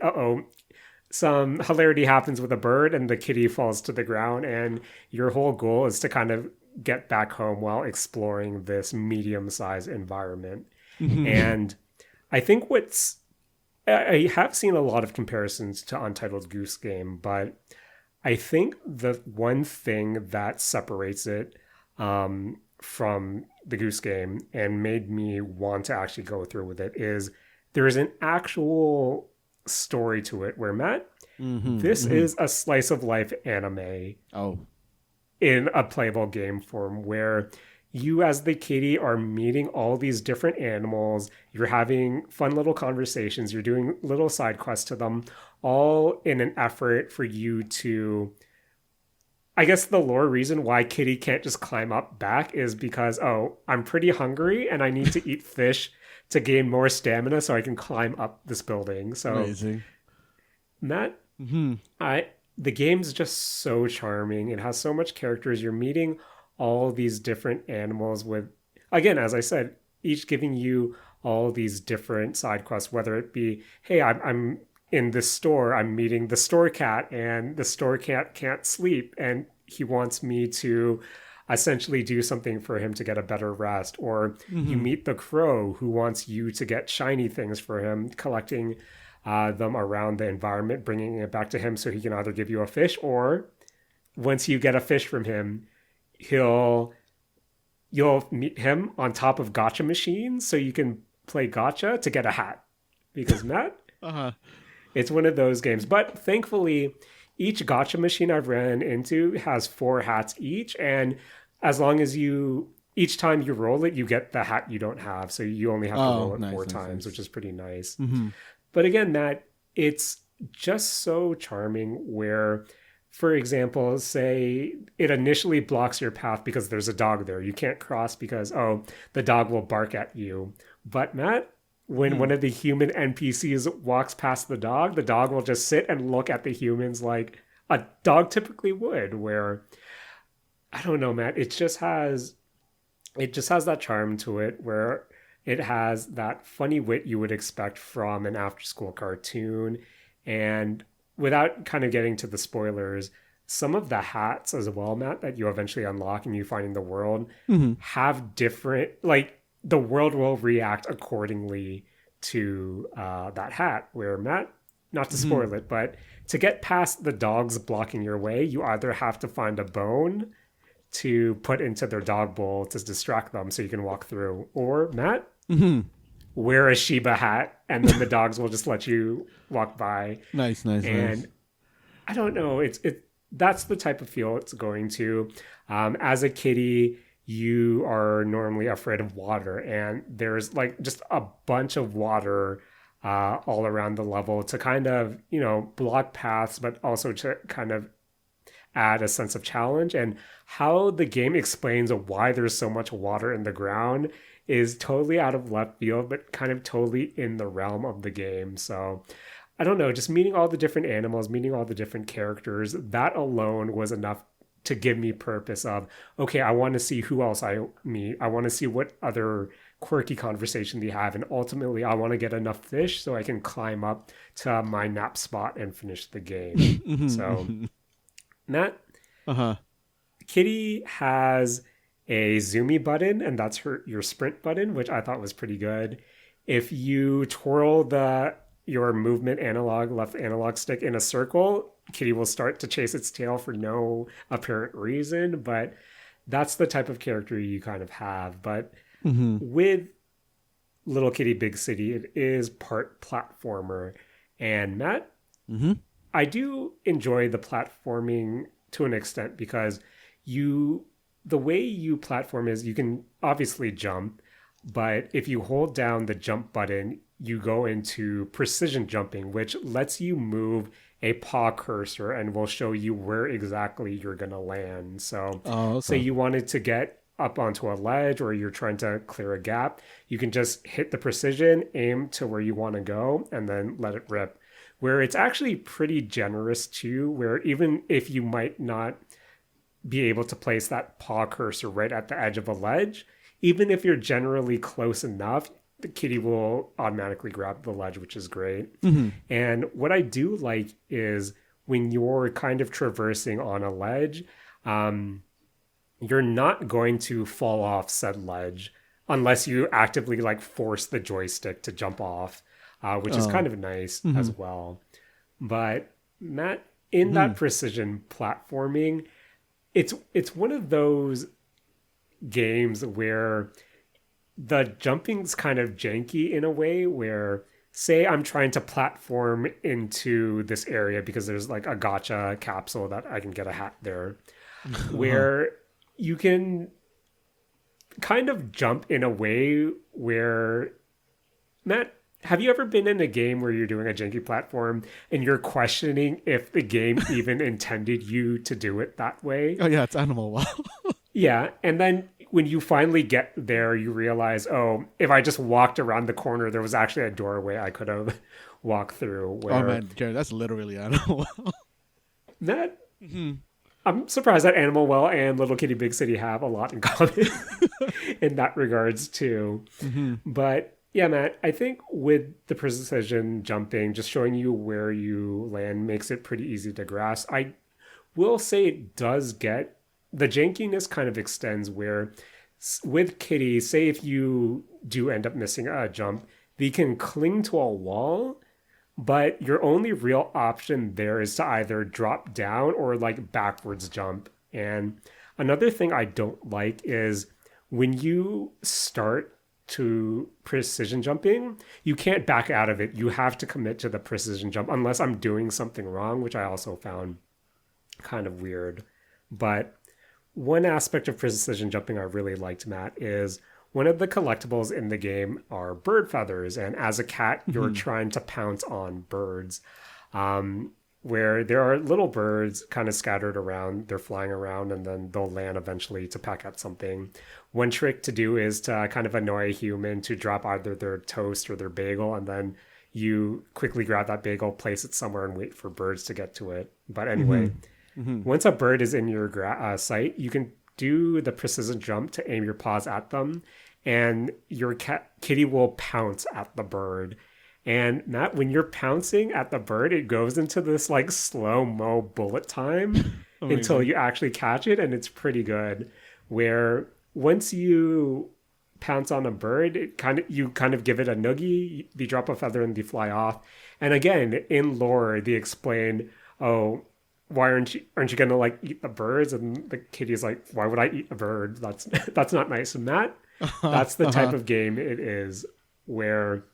some hilarity happens with a bird, and the kitty falls to the ground, and your whole goal is to kind of get back home while exploring this medium-sized environment. Mm-hmm. And I think I have seen a lot of comparisons to Untitled Goose Game, but I think the one thing that separates it from the Goose Game and made me want to actually go through with it is there is an actual story to it where, Matt, Mm-hmm. this Mm-hmm. is a slice of life anime Oh. in a playable game form where you as the kitty are meeting all these different animals. You're having fun little conversations. You're doing little side quests to them, all in an effort for you to. I guess the lore reason why Kitty can't just climb up back is because, oh, I'm pretty hungry and I need to eat fish to gain more stamina so I can climb up this building. So, Amazing. Matt, Mm-hmm. the game's just so charming. It has so much characters. You're meeting all these different animals with, again, as I said, each giving you all these different side quests, whether it be, hey, I'm in this store, I'm meeting the store cat, and the store cat can't sleep, and he wants me to essentially do something for him to get a better rest. Or you Mm-hmm. meet the crow who wants you to get shiny things for him, collecting them around the environment, bringing it back to him so he can either give you a fish, or once you get a fish from him, he'll you'll meet him on top of gotcha machines so you can play gotcha to get a hat. Because Matt, Uh-huh. it's one of those games. But thankfully, each gotcha machine I've ran into has 4 hats each, and as long as you each time you roll it, you get the hat you don't have. So you only have to Oh, roll it nice, 4 times, nice. which is pretty nice. Mm-hmm. But again, Matt, it's just so charming where, for example, say it initially blocks your path because there's a dog there. You can't cross because, oh, the dog will bark at you. But Matt, when one of the human NPCs walks past the dog will just sit and look at the humans like a dog typically would, where I don't know, Matt, it just has that charm to it where it has that funny wit you would expect from an after school cartoon. And without kind of getting to the spoilers, some of the hats as well, Matt, that you eventually unlock and you find in the world Mm-hmm. have different, like, the world will react accordingly to that hat. Where, Matt, not to Mm-hmm. spoil it, but to get past the dogs blocking your way, you either have to find a bone to put into their dog bowl to distract them so you can walk through. Or, Matt, Mm-hmm. wear a Shiba hat and then the dogs will just let you walk by. Nice, nice, nice. And I don't know, that's the type of feel it's going to. As a kitty, you are normally afraid of water, and there's like just a bunch of water all around the level to kind of, block paths, but also to kind of add a sense of challenge. And how the game explains why there's so much water in the ground is totally out of left field, but kind of totally in the realm of the game. So I don't know, just meeting all the different animals, meeting all the different characters, that alone was enough to give me purpose of, okay, I want to see who else I meet. I want to see what other quirky conversation they have. And ultimately, I want to get enough fish so I can climb up to my nap spot and finish the game. So, Mm-hmm. Matt, Uh-huh. Kitty has a zoomy button, and that's your sprint button, which I thought was pretty good. If you twirl your movement analog, left analog stick in a circle, Kitty will start to chase its tail for no apparent reason, but that's the type of character you kind of have. But Mm-hmm. with Little Kitty Big City, it is part platformer. And Matt, Mm-hmm. I do enjoy the platforming to an extent because you the way you platform is you can obviously jump, but if you hold down the jump button, you go into precision jumping, which lets you move a paw cursor and will show you where exactly you're going to land. So, Oh, say okay. you wanted to get up onto a ledge or you're trying to clear a gap, you can just hit the precision, aim to where you want to go, and then let it rip. Where it's actually pretty generous too, where even if you might not be able to place that paw cursor right at the edge of a ledge, even if you're generally close enough, the kitty will automatically grab the ledge, which is great. Mm-hmm. And what I do like is when you're kind of traversing on a ledge, um, you're not going to fall off said ledge unless you actively like force the joystick to jump off, which is kind Oh. of nice Mm-hmm. as well. But Matt, in Mm-hmm. that precision platforming, it's one of those games where the jumping's kind of janky in a way where, say I'm trying to platform into this area because there's like a gotcha capsule that I can get a hat there, Uh-huh. where you can kind of jump in a way where, Matt, have you ever been in a game where you're doing a janky platform and you're questioning if the game even intended you to do it that way? Oh yeah, it's Animal Well. Yeah, and then when you finally get there, you realize, oh, if I just walked around the corner, there was actually a doorway I could have walked through. Oh man, Jared, that's literally Animal Well. That I'm surprised that Animal Well and Little Kitty Big City have a lot in common in that regards too. But yeah, Matt, I think with the precision jumping, just showing you where you land makes it pretty easy to grasp. I will say it does get the jankiness kind of extends where with Kitty, say if you do end up missing a jump, they can cling to a wall, but your only real option there is to either drop down or like backwards jump. And another thing I don't like is when you start to precision jumping, you can't back out of it. You have to commit to the precision jump unless I'm doing something wrong, which I also found kind of weird. But one aspect of precision jumping I really liked, Matt, is one of the collectibles in the game are bird feathers. And as a cat, you're trying to pounce on birds, where there are little birds kind of scattered around. They're flying around and then they'll land eventually to peck at something. One trick to do is to kind of annoy a human to drop either their toast or their bagel, and then you quickly grab that bagel, place it somewhere, and wait for birds to get to it. But anyway, once a bird is in your sight, you can do the precision jump to aim your paws at them, and your kitty will pounce at the bird. And Matt, when you're pouncing at the bird, it goes into this like slow-mo bullet time until you actually catch it, and it's pretty good. Where once you pounce on a bird, you kind of give it a noogie, they drop a feather and they fly off. And again, in lore, they explain, oh, why aren't you gonna like eat the birds? And the kitty's like, why would I eat a bird? That's not nice. And that's the type of game it is where,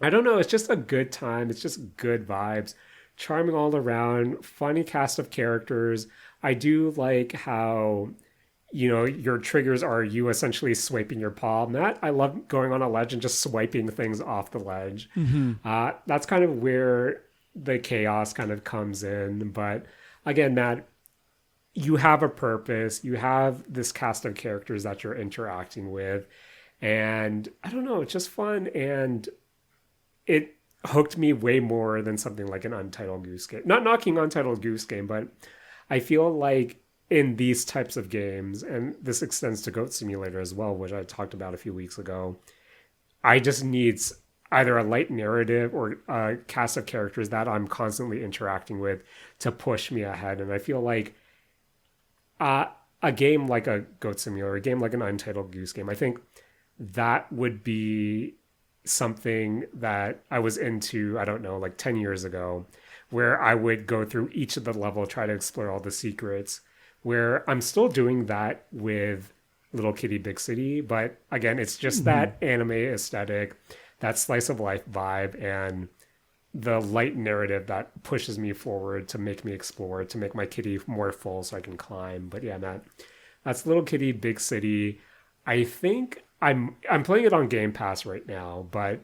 I don't know, it's just a good time. It's just good vibes, charming all around, funny cast of characters. I do like how, your triggers are you essentially swiping your paw. Matt, I love going on a ledge and just swiping things off the ledge. That's kind of where the chaos kind of comes in. But again, Matt, you have a purpose. You have this cast of characters that you're interacting with. And I don't know, it's just fun. And it hooked me way more than something like an Untitled Goose Game. Not knocking Untitled Goose Game, but I feel like in these types of games, and this extends to Goat Simulator as well, which I talked about a few weeks ago, I just need either a light narrative or a cast of characters that I'm constantly interacting with to push me ahead. And I feel like a game like a Goat Simulator, a game like an Untitled Goose Game, I think that would be something that I was into, I don't know, like 10 years ago, where I would go through each of the level, try to explore all the secrets, where I'm still doing that with Little Kitty Big City. But again, it's just that anime aesthetic, that slice of life vibe, and the light narrative that pushes me forward to make me explore, to make my kitty more full so I can climb. But yeah, that's Little Kitty Big City. I think I'm playing it on Game Pass right now, but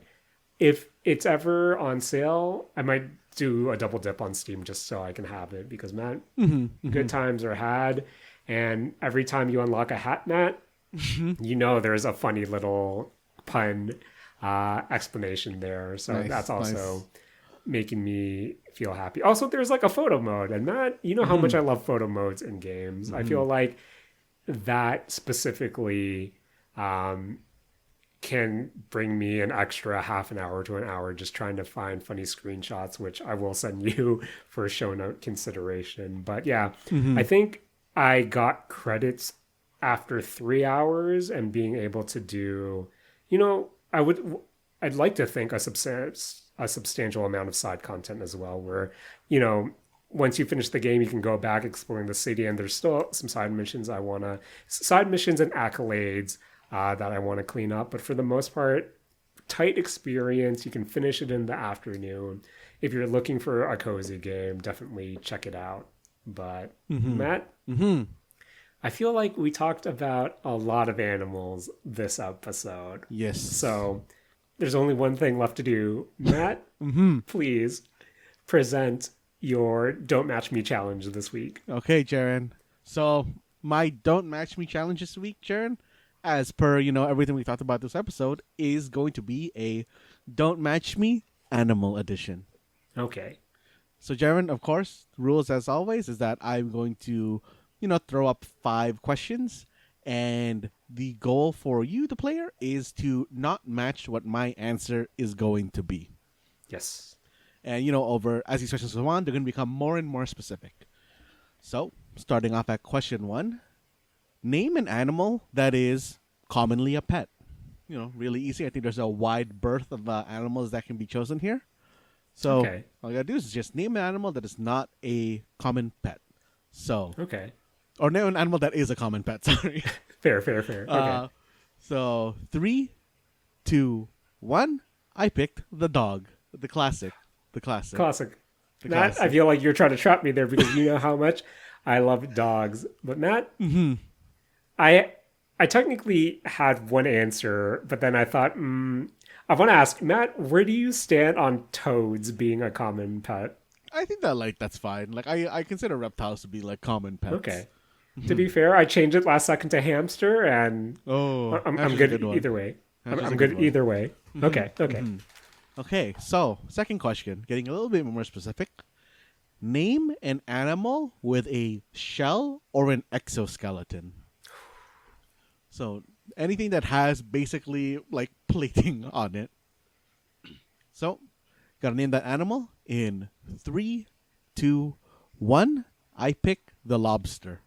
if it's ever on sale, I might do a double dip on Steam just so I can have it, because Matt, good times are had, and every time you unlock a hat, Matt, there's a funny little pun explanation there. So that's also making me feel happy. Also, there's like a photo mode, and Matt, you know how much I love photo modes in games. I feel like that specifically can bring me an extra half an hour to an hour just trying to find funny screenshots, which I will send you for show note consideration. But yeah, I think I got credits after 3 hours and being able to do, I'd like to think a substantial amount of side content as well, where, once you finish the game, you can go back exploring the city, and there's still some side missions and accolades that I want to clean up. But for the most part, tight experience. You can finish it in the afternoon. If you're looking for a cozy game, definitely check it out. But Matt, I feel like we talked about a lot of animals this episode. Yes. So there's only one thing left to do. Matt, please present your Don't Match Me challenge this week. Okay, Jaren. So my Don't Match Me challenge this week, Jaren, as per, everything we talked about this episode, is going to be a Don't Match Me Animal Edition. Okay. So, Jaren, of course, rules as always is that I'm going to, throw up 5 questions, and the goal for you, the player, is to not match what my answer is going to be. Yes. And, as these questions go on, they're going to become more and more specific. So, starting off at question 1, name an animal that is commonly a pet. Really easy. I think there's a wide berth of animals that can be chosen here. So, all you gotta do is just name an animal that is not a common pet. So, or name an animal that is a common pet. Sorry. Fair. Okay. So 3, 2, 1. I picked the dog, the classic. Classic. Matt, I feel like you're trying to trap me there because you know how much I love dogs. But Matt, I technically had one answer, but then I thought, I want to ask, Matt, where do you stand on toads being a common pet? I think that that's fine. I consider reptiles to be common pets. Okay. To be fair, I changed it last second to hamster, and I'm good either way. I'm good either way. Okay. Okay, so second question, getting a little bit more specific. Name an animal with a shell or an exoskeleton. So anything that has basically plating on it. So, gotta name that animal in 3, 2, 1. I pick the lobster.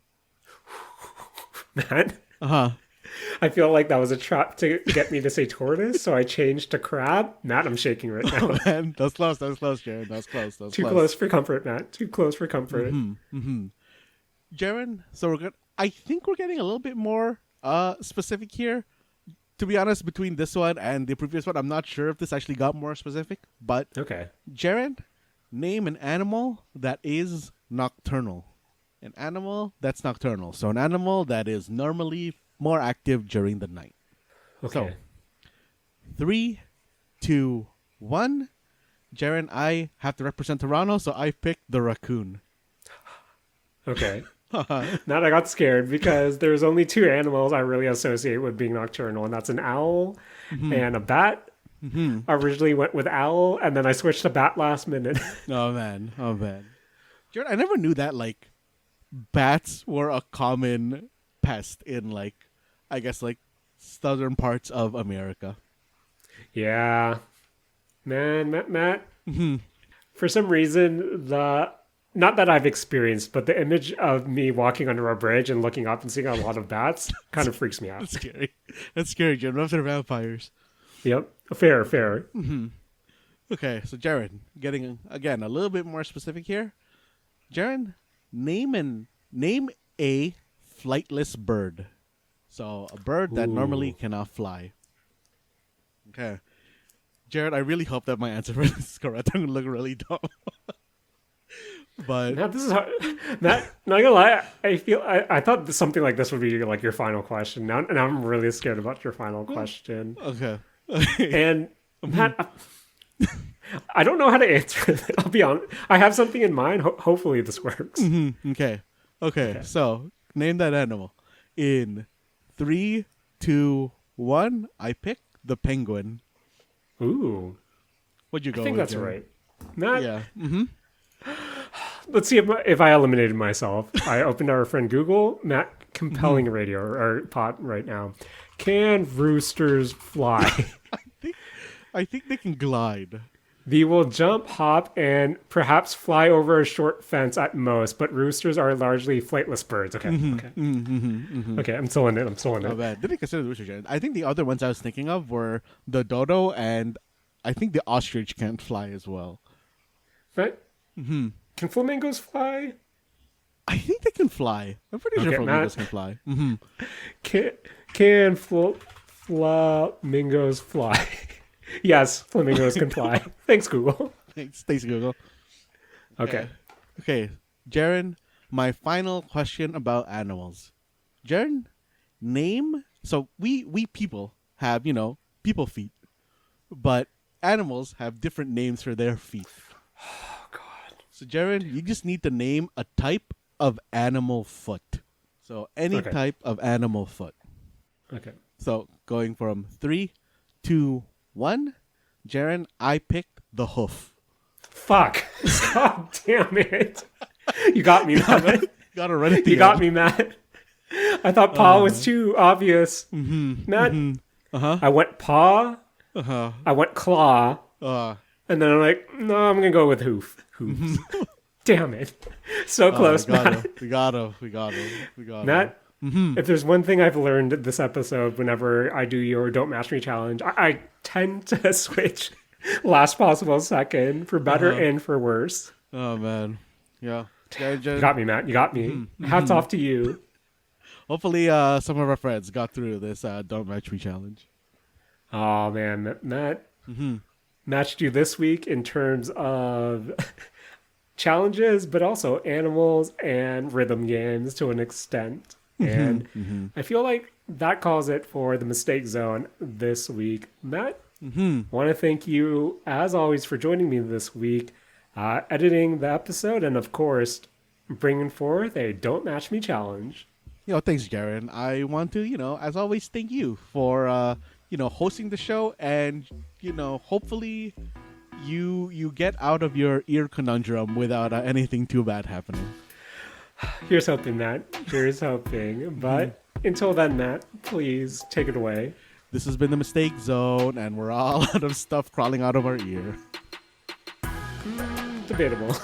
Matt? I feel like that was a trap to get me to say tortoise, so I changed to crab. Matt, I'm shaking right now. Oh, man, that's close, Jaren. That's close. Too close for comfort, Matt. Too close for comfort. Jaren, so we're good. I think we're getting a little bit more specific here. To be honest, between this one and the previous one, I'm not sure if this actually got more specific. But Jaren, name an animal that is nocturnal. An animal that's nocturnal. So an animal that is normally more active during the night. So 3, 2, 1. Jaren, I have to represent Toronto, so I picked the raccoon. Okay. Now I got scared because there's only 2 animals I really associate with being nocturnal, and that's an owl and a bat. I originally went with owl, and then I switched to bat last minute. Oh man. Jared, I never knew that bats were a common pest in I guess southern parts of America. Yeah. Man, Matt. For some reason, not that I've experienced, but the image of me walking under a bridge and looking up and seeing a lot of bats kind of freaks me out. That's scary. That's scary, Jim. After vampires. Yep. Fair. Okay, so Jaren, getting again a little bit more specific here. Jaren, name a flightless bird. So a bird that normally cannot fly. Okay. Jared, I really hope that my answer is correct. I'm gonna look really dumb. But Matt, this is hard. Matt, not gonna lie, I thought something like this would be your final question. Now I'm really scared about your final question. Okay. And Matt, I don't know how to answer it. I'll be honest. I have something in mind. Hopefully this works. Okay. So name that animal. In 3, 2, 1. I pick the penguin. Ooh. What'd you go? I think with, that's Jared? right. Matt. Yeah. Let's see if I eliminated myself. I opened our friend Google. Matt, compelling radio or pot right now. Can roosters fly? I think they can glide. They will jump, hop, and perhaps fly over a short fence at most, but roosters are largely flightless birds. Okay. Okay, I'm still in it. Oh, man. Didn't consider the rooster, Jared. I think the other ones I was thinking of were the dodo, and I think the ostrich can't fly as well. Right? Can flamingos fly? I think they can fly. I'm pretty sure flamingos can fly. Can flamingos fly? Yes, flamingos can fly. Thanks, Google. Thanks, Google. Okay. Okay, Jaren, my final question about animals. Jaren, name. So we people have people feet, but animals have different names for their feet. Oh God. So Jaren, you just need to name a type of animal foot. So any Okay. type of animal foot. Okay. So going from 3, 2, 1. Jaren, I picked the hoof. Fuck. God damn it. You got me, Matt. Gotta run it. You got me, Matt. I thought paw was too obvious. Matt, I went paw. I went claw. And then I'm like, no, I'm going to go with hoof. Hooves. Damn it. So close, Matt. We got him. Matt, if there's one thing I've learned this episode whenever I do your Don't Match Me challenge, I tend to switch last possible second for better and for worse. Oh, man. Yeah. You got me, Matt. You got me. Hats off to you. Hopefully some of our friends got through this Don't Match Me challenge. Oh, man. Matt matched you this week in terms of challenges, but also animals and rhythm games to an extent. And I feel like that calls it for the mistake zone this week. Matt, want to thank you, as always, for joining me this week, editing the episode, and of course, bringing forth a Don't Match Me challenge. Thanks, Jaren. I want to, as always, thank you for, hosting the show, and, hopefully you get out of your ear conundrum without anything too bad happening. Here's hoping, Matt. Here's hoping. But until then, Matt, please take it away. This has been the Mistake Zone, and we're all out of stuff crawling out of our ear. Debatable.